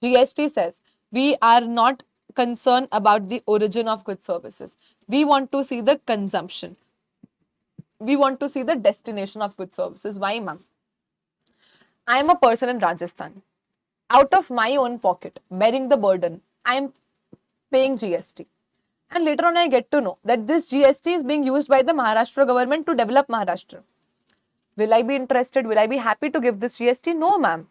GST says we are not concerned about the origin of goods services. We want to see the consumption. We want to see the destination of goods services. Why, ma'am? I am a person in Rajasthan. Out of my own pocket, bearing the burden, I am paying GST. And later on, I get to know that this GST is being used by the Maharashtra government to develop Maharashtra. Will I be interested? Will I be happy to give this GST? No, ma'am.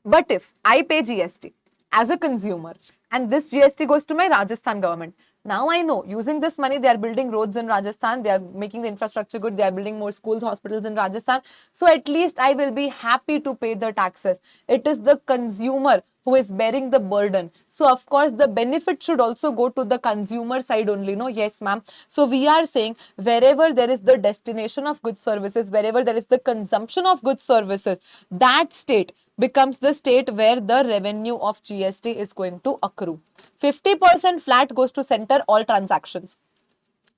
But if I pay GST as a consumer and this GST goes to my Rajasthan government, now I know using this money they are building roads in Rajasthan, they are making the infrastructure good, they are building more schools, hospitals in Rajasthan. So at least I will be happy to pay the taxes. It is the consumer who is bearing the burden. So of course the benefit should also go to the consumer side only. No, yes, ma'am. So we are saying wherever there is the destination of goods services, wherever there is the consumption of goods services, that state becomes the state where the revenue of GST is going to accrue. 50% flat goes to center all transactions.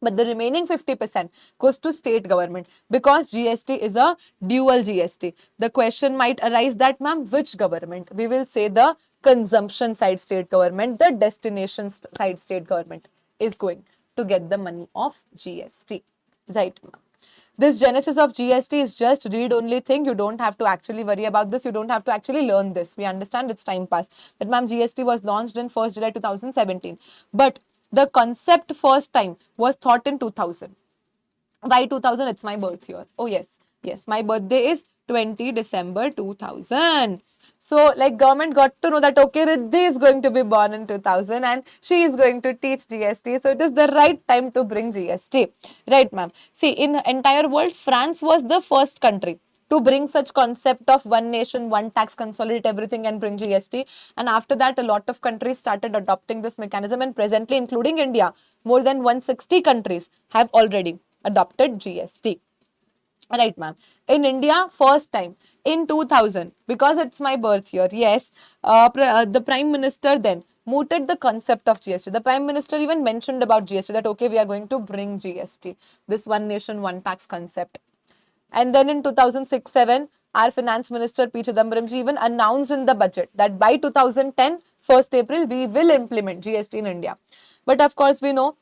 But the remaining 50% goes to state government because GST is a dual GST. The question might arise that, ma'am, which government? We will say the consumption side state government, the destination side state government is going to get the money of GST. Right, ma'am. This genesis of GST is just read only thing. You don't have to actually worry about this. You don't have to actually learn this. We understand it's time pass. That, ma'am, GST was launched in 1st July 2017. But the concept first time was thought in 2000. Why 2000? It's my birth year. Oh, yes. Yes, my birthday is 20 December 2000. So, like, government got to know that, okay, Riddhi is going to be born in 2000 and she is going to teach GST. So, it is the right time to bring GST. Right, ma'am. See, in entire world, France was the first country to bring such concept of one nation, one tax, consolidate everything and bring GST. And after that, a lot of countries started adopting this mechanism, and presently, including India, more than 160 countries have already adopted GST. Right, ma'am. In India, first time in 2000, because it's my birth year, yes, the Prime Minister then mooted the concept of GST. The Prime Minister even mentioned about GST that, okay, we are going to bring GST, this one nation, one tax concept. And then in 2006-7, our Finance Minister P. Chidambaram ji even announced in the budget that by 2010, 1st April, we will implement GST in India. But of course, we know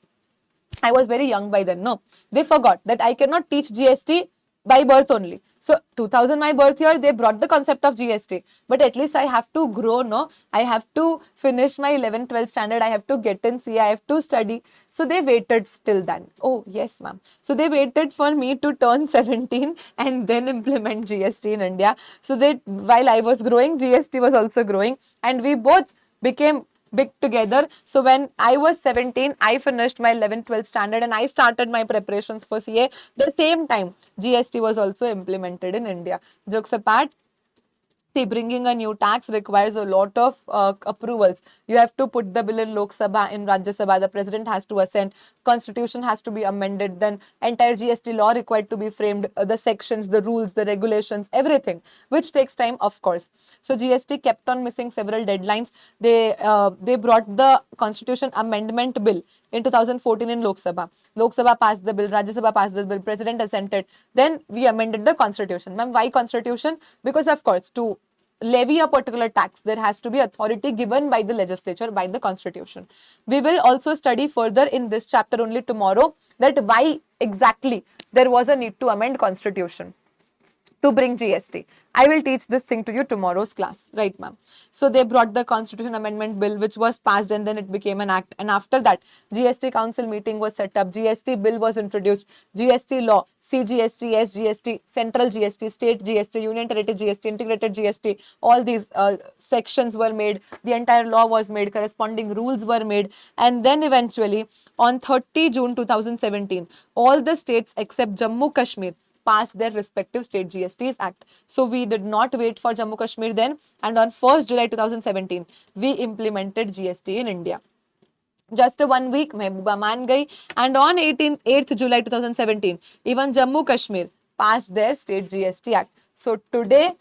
I was very young by then. No, they forgot that I cannot teach GST by birth only. So 2000, my birth year, they brought the concept of GST. But at least I have to grow, no? I have to finish my 11th, 12th standard. I have to get in CA. I have to study. So they waited till then. Oh, yes, ma'am. So they waited for me to turn 17 and then implement GST in India. So that while I was growing, GST was also growing. And we both became big together. So when I was 17, I finished my 11th, 12th standard and I started my preparations for CA. The same time, GST was also implemented in India. Jokes apart, See, bringing a new tax requires a lot of approvals. You have to put the bill in Lok Sabha, in Rajya Sabha. The president has to assent. Constitution has to be amended. Then entire GST law required to be framed. The sections, the rules, the regulations, everything, which takes time, of course. So GST kept on missing several deadlines. They brought the Constitution Amendment Bill in 2014 in Lok Sabha. Lok Sabha passed the bill. Rajya Sabha passed the bill. President assented. Then we amended the Constitution. Ma'am, why Constitution? Because of course to levy a particular tax, there has to be authority given by the legislature, by the constitution. We will also study further in this chapter only tomorrow that why exactly there was a need to amend constitution to bring GST. I will teach this thing to you tomorrow's class, right, ma'am? So they brought the Constitution Amendment Bill, which was passed and then it became an act. And after that, GST Council meeting was set up, GST bill was introduced, GST law, CGST, SGST, Central GST, State GST, Union Territory GST, Integrated GST, all these sections were made. The entire law was made, corresponding rules were made, and then eventually on 30 June 2017, all the states except Jammu Kashmir passed their respective state GSTs Act. So we did not wait for Jammu Kashmir then, and on 1st July 2017, we implemented GST in India. Just 1 week, Mehbooba maan gayi, and on 8th July 2017, even Jammu Kashmir passed their state GST Act. So today,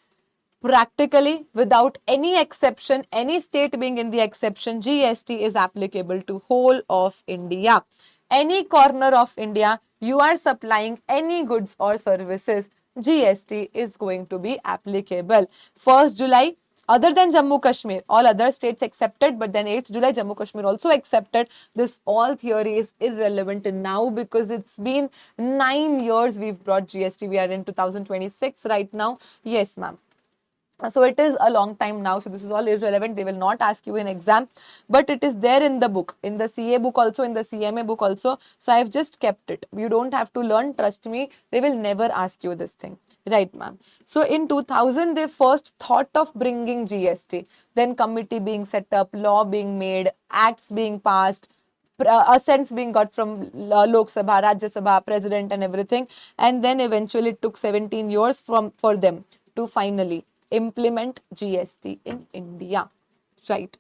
practically without any exception, any state being in the exception, GST is applicable to whole of India. Any corner of India, you are supplying any goods or services, GST is going to be applicable. 1st July, other than Jammu Kashmir, all other states accepted, but then 8th July, Jammu Kashmir also accepted. This all theory is irrelevant now because it's been 9 years we've brought GST. We are in 2026 right now. Yes, ma'am. So it is a long time now. So this is all irrelevant. They will not ask you in exam, but it is there in the book, in the CA book also, in the CMA book also. So I have just kept it. You don't have to learn. Trust me. They will never ask you this thing. Right, ma'am. So in 2000, they first thought of bringing GST. Then committee being set up, law being made, acts being passed, assents being got from Lok Sabha, Rajya Sabha, president and everything. And then eventually it took 17 years for them to finally implement GST in India. Right.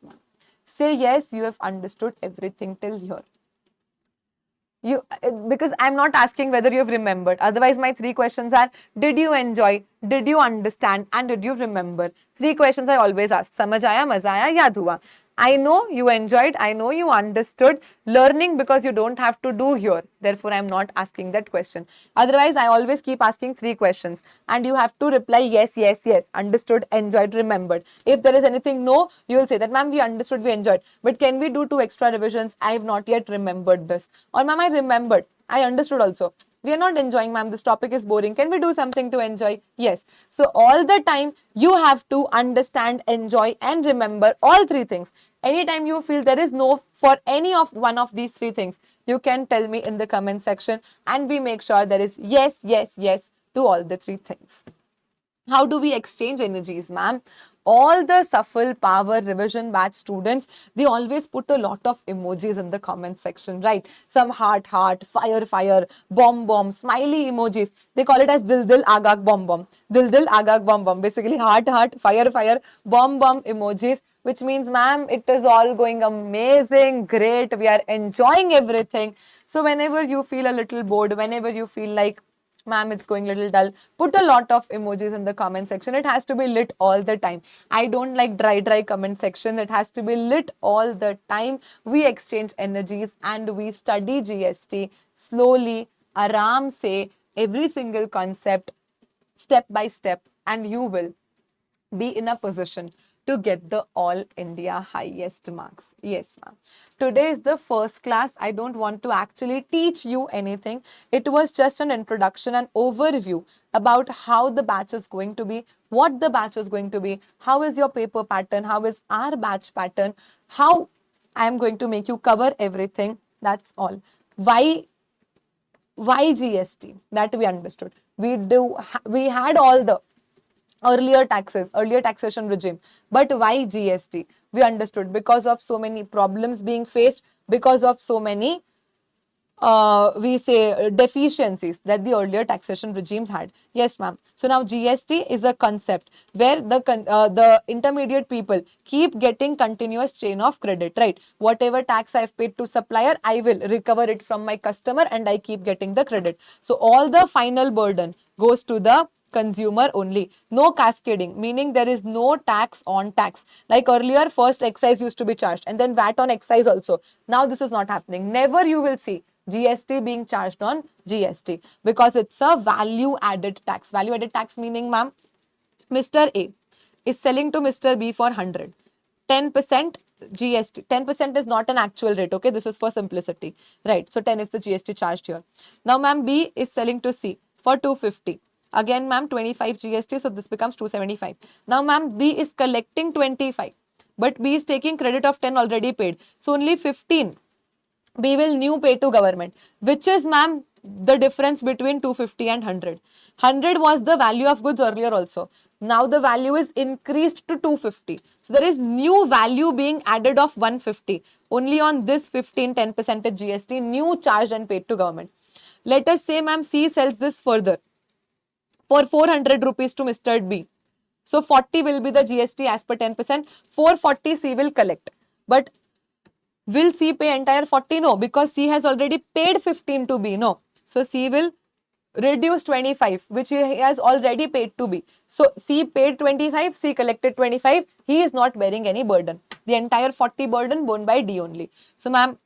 Say yes, you have understood everything till here. Because I'm not asking whether you've remembered. Otherwise, my 3 questions are, did you enjoy, did you understand, and did you remember? 3 questions I always ask. Samajh aaya, maza aaya, yaad hua. I know you enjoyed, I know you understood learning because you don't have to do here. Therefore, I'm not asking that question. Otherwise, I always keep asking 3 questions and you have to reply yes, yes, yes, understood, enjoyed, remembered. If there is anything no, you will say that, ma'am, we understood, we enjoyed. But can we do 2 extra revisions? I have not yet remembered this. Or ma'am, I remembered, I understood also. We are not enjoying, ma'am. This topic is boring. Can we do something to enjoy? Yes. So all the time you have to understand, enjoy and remember all 3 things. Anytime you feel there is no for any of one of these 3 things, you can tell me in the comment section and we make sure there is yes, yes, yes to all the 3 things. How do we exchange energies, ma'am? All the Shuffle Power Revision Batch students, they always put a lot of emojis in the comment section, right? Some heart, heart, fire, fire, bomb, bomb, smiley emojis. They call it as dil, dil, agak, bomb, bomb. Dil, dil, agak, bomb, bomb. Basically, heart, heart, fire, fire, bomb, bomb emojis, which means, ma'am, it is all going amazing, great. We are enjoying everything. So whenever you feel a little bored, whenever you feel like, ma'am, it's going a little dull, put a lot of emojis in the comment section. It has to be lit all the time. I don't like dry comment section. It has to be lit all the time. We exchange energies and we study GST slowly, aram se, every single concept, step by step, and you will be in a position to get the all India highest marks. Yes, ma'am. Today is the first class. I don't want to actually teach you anything. It was just an introduction, an overview about how the batch is going to be, what the batch is going to be, how is your paper pattern, how is our batch pattern, how I am going to make you cover everything. That's all. Why GST? That we understood. We had all the earlier taxes, earlier taxation regime. But why GST? We understood because of so many problems being faced, because of so many we say deficiencies that the earlier taxation regimes had. Yes, ma'am. So now GST is a concept where the intermediate people keep getting continuous chain of credit, right? Whatever tax I've paid to supplier, I will recover it from my customer and I keep getting the credit. So all the final burden goes to the consumer only. No cascading, meaning there is no tax on tax. Like earlier, first excise used to be charged and then VAT on excise also. Now this is not happening. Never you will see GST being charged on GST because it's a value added tax. Value added tax meaning, ma'am, Mr. A is selling to Mr. B for 100. 10% GST. 10% is not an actual rate, okay? This is for simplicity, right? So 10 is the GST charged here. Now, ma'am, B is selling to C for 250. Again, ma'am, 25 GST, so this becomes 275. Now, ma'am, B is collecting 25, but B is taking credit of 10 already paid. So only 15 we will new pay to government, which is, ma'am, the difference between 250 and 100. 100 was the value of goods earlier also. Now the value is increased to 250. So there is new value being added of 150. Only on this 10% GST, new charged and paid to government. Let us say, ma'am, C sells this further for 400 rupees to Mr. B. So 40 will be the GST as per 10%. 440 C will collect. But will C pay entire 40? No, because C has already paid 15 to B. No. So C will reduce 25, which he has already paid to B. So C paid 25, C collected 25. He is not bearing any burden. The entire 40 burden borne by D only. So, ma'am,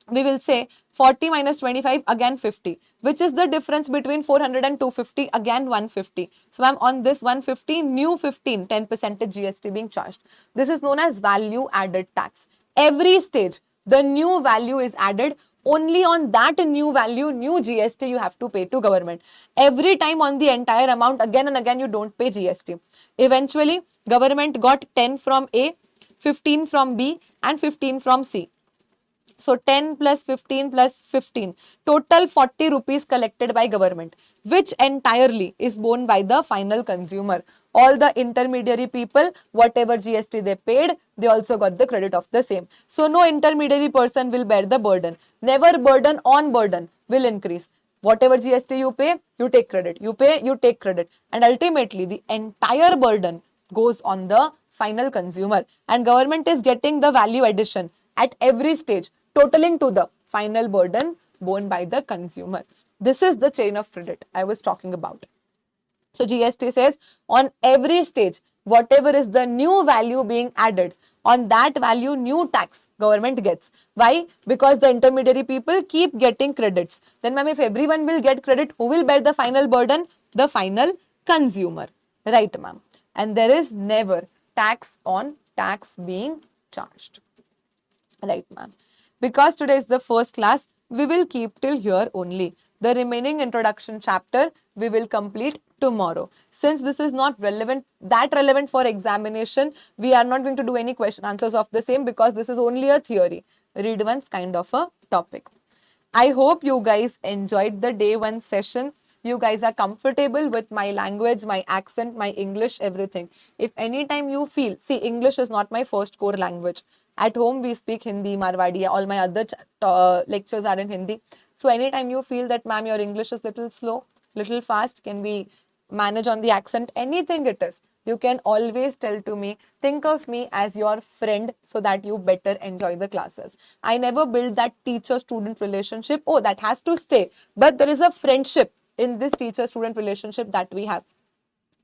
we will say 40 minus 25 again 50, which is the difference between 400 and 250, again 150. So, ma'am, on this 150, new 15, 10% GST being charged. This is known as value added tax. Every stage, the new value is added. Only on that new value, new GST you have to pay to government. Every time on the entire amount, again and again, you don't pay GST. Eventually, government got 10 from A, 15 from B, and 15 from C. So 10 plus 15 plus 15, total 40 rupees collected by government, which entirely is borne by the final consumer. All the intermediary people, whatever GST they paid, they also got the credit of the same. So no intermediary person will bear the burden. Never burden on burden will increase. Whatever GST you pay, you take credit. You pay, you take credit. And ultimately, the entire burden goes on the final consumer. And government is getting the value addition at every stage, totaling to the final burden borne by the consumer. This is the chain of credit I was talking about. So GST says on every stage, whatever is the new value being added, on that value, new tax government gets. Why? Because the intermediary people keep getting credits. Then, ma'am, if everyone will get credit, who will bear the final burden? The final consumer. Right, ma'am. And there is never tax on tax being charged. Right, ma'am. Because today is the first class, we will keep till here only. The remaining introduction chapter we will complete tomorrow. Since this is not that relevant for examination, we are not going to do any question answers of the same because this is only a theory. Read once kind of a topic. I hope you guys enjoyed the day one session. You guys are comfortable with my language, my accent, my English, everything. If anytime you feel, see, English is not my first core language. At home, we speak Hindi, Marwadi, all my other lectures are in Hindi. So anytime you feel that, ma'am, your English is little slow, little fast, can we manage on the accent, anything it is, you can always tell to me. Think of me as your friend so that you better enjoy the classes. I never build that teacher-student relationship. Oh, that has to stay. But there is a friendship in this teacher-student relationship that we have.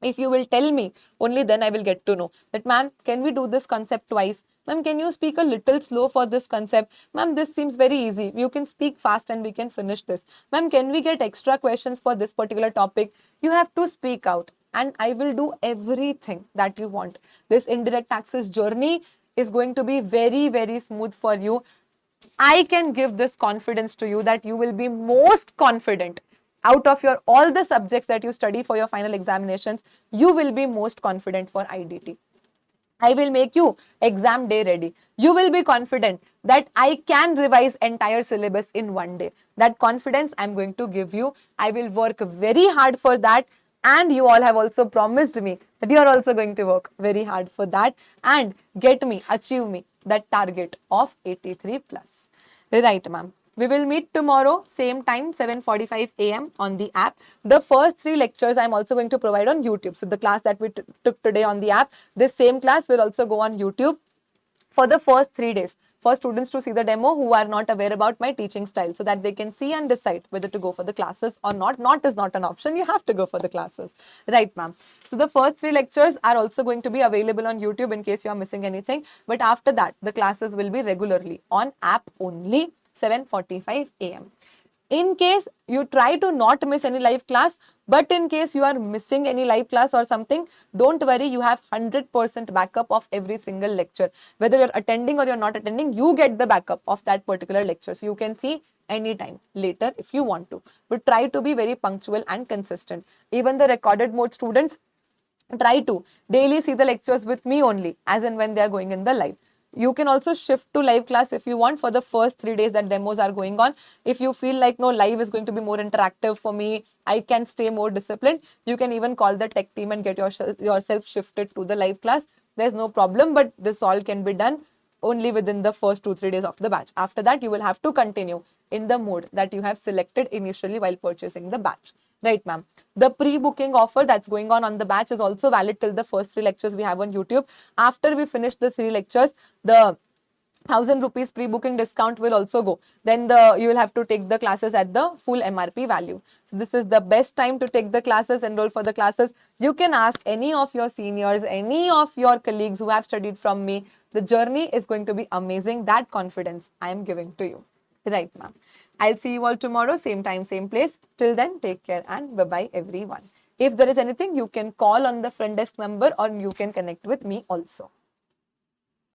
If you will tell me, only then I will get to know that, ma'am, can we do this concept twice? Ma'am, can you speak a little slow for this concept? Ma'am, this seems very easy. You can speak fast and we can finish this. Ma'am, can we get extra questions for this particular topic? You have to speak out and I will do everything that you want. This indirect taxes journey is going to be very, very smooth for you. I can give this confidence to you that you will be most confident out of your all the subjects that you study for your final examinations. You will be most confident for IDT. I will make you exam day ready. You will be confident that I can revise entire syllabus in one day. That confidence I'm going to give you. I will work very hard for that. And you all have also promised me that you are also going to work very hard for that and achieve me that target of 83 plus. Right, ma'am. We will meet tomorrow, same time, 7:45 a.m. on the app. The first 3 lectures I'm also going to provide on YouTube. So the class that we took today on the app, this same class will also go on YouTube for the first 3 days for students to see the demo who are not aware about my teaching style, so that they can see and decide whether to go for the classes or not. Not is not an option. You have to go for the classes. Right, ma'am. So the first 3 lectures are also going to be available on YouTube in case you are missing anything. But after that, the classes will be regularly on app only, 7:45 a.m. In case you try to not miss any live class, but in case you are missing any live class or something, don't worry, you have 100% backup of every single lecture. Whether you're attending or you're not attending, you get the backup of that particular lecture. So you can see anytime later if you want to. But try to be very punctual and consistent. Even the recorded mode students, try to daily see the lectures with me only, as and when they are going in the live. You can also shift to live class if you want for the first 3 days that demos are going on. If you feel like no, live is going to be more interactive for me, I can stay more disciplined, you can even call the tech team and get yourself shifted to the live class. There's no problem, but this all can be done only within the first 2-3 days of the batch. After that, you will have to continue in the mode that you have selected initially while purchasing the batch. Right, ma'am. The pre-booking offer that's going on the batch is also valid till the first 3 lectures we have on YouTube. After we finish the 3 lectures, the 1,000 rupees pre-booking discount will also go. Then you will have to take the classes at the full MRP value. So this is the best time to take the classes, enroll for the classes. You can ask any of your seniors, any of your colleagues who have studied from me. The journey is going to be amazing. That confidence I am giving to you. Right, ma'am. I'll see you all tomorrow, same time, same place. Till then, take care and bye-bye, everyone. If there is anything, you can call on the front desk number or you can connect with me also.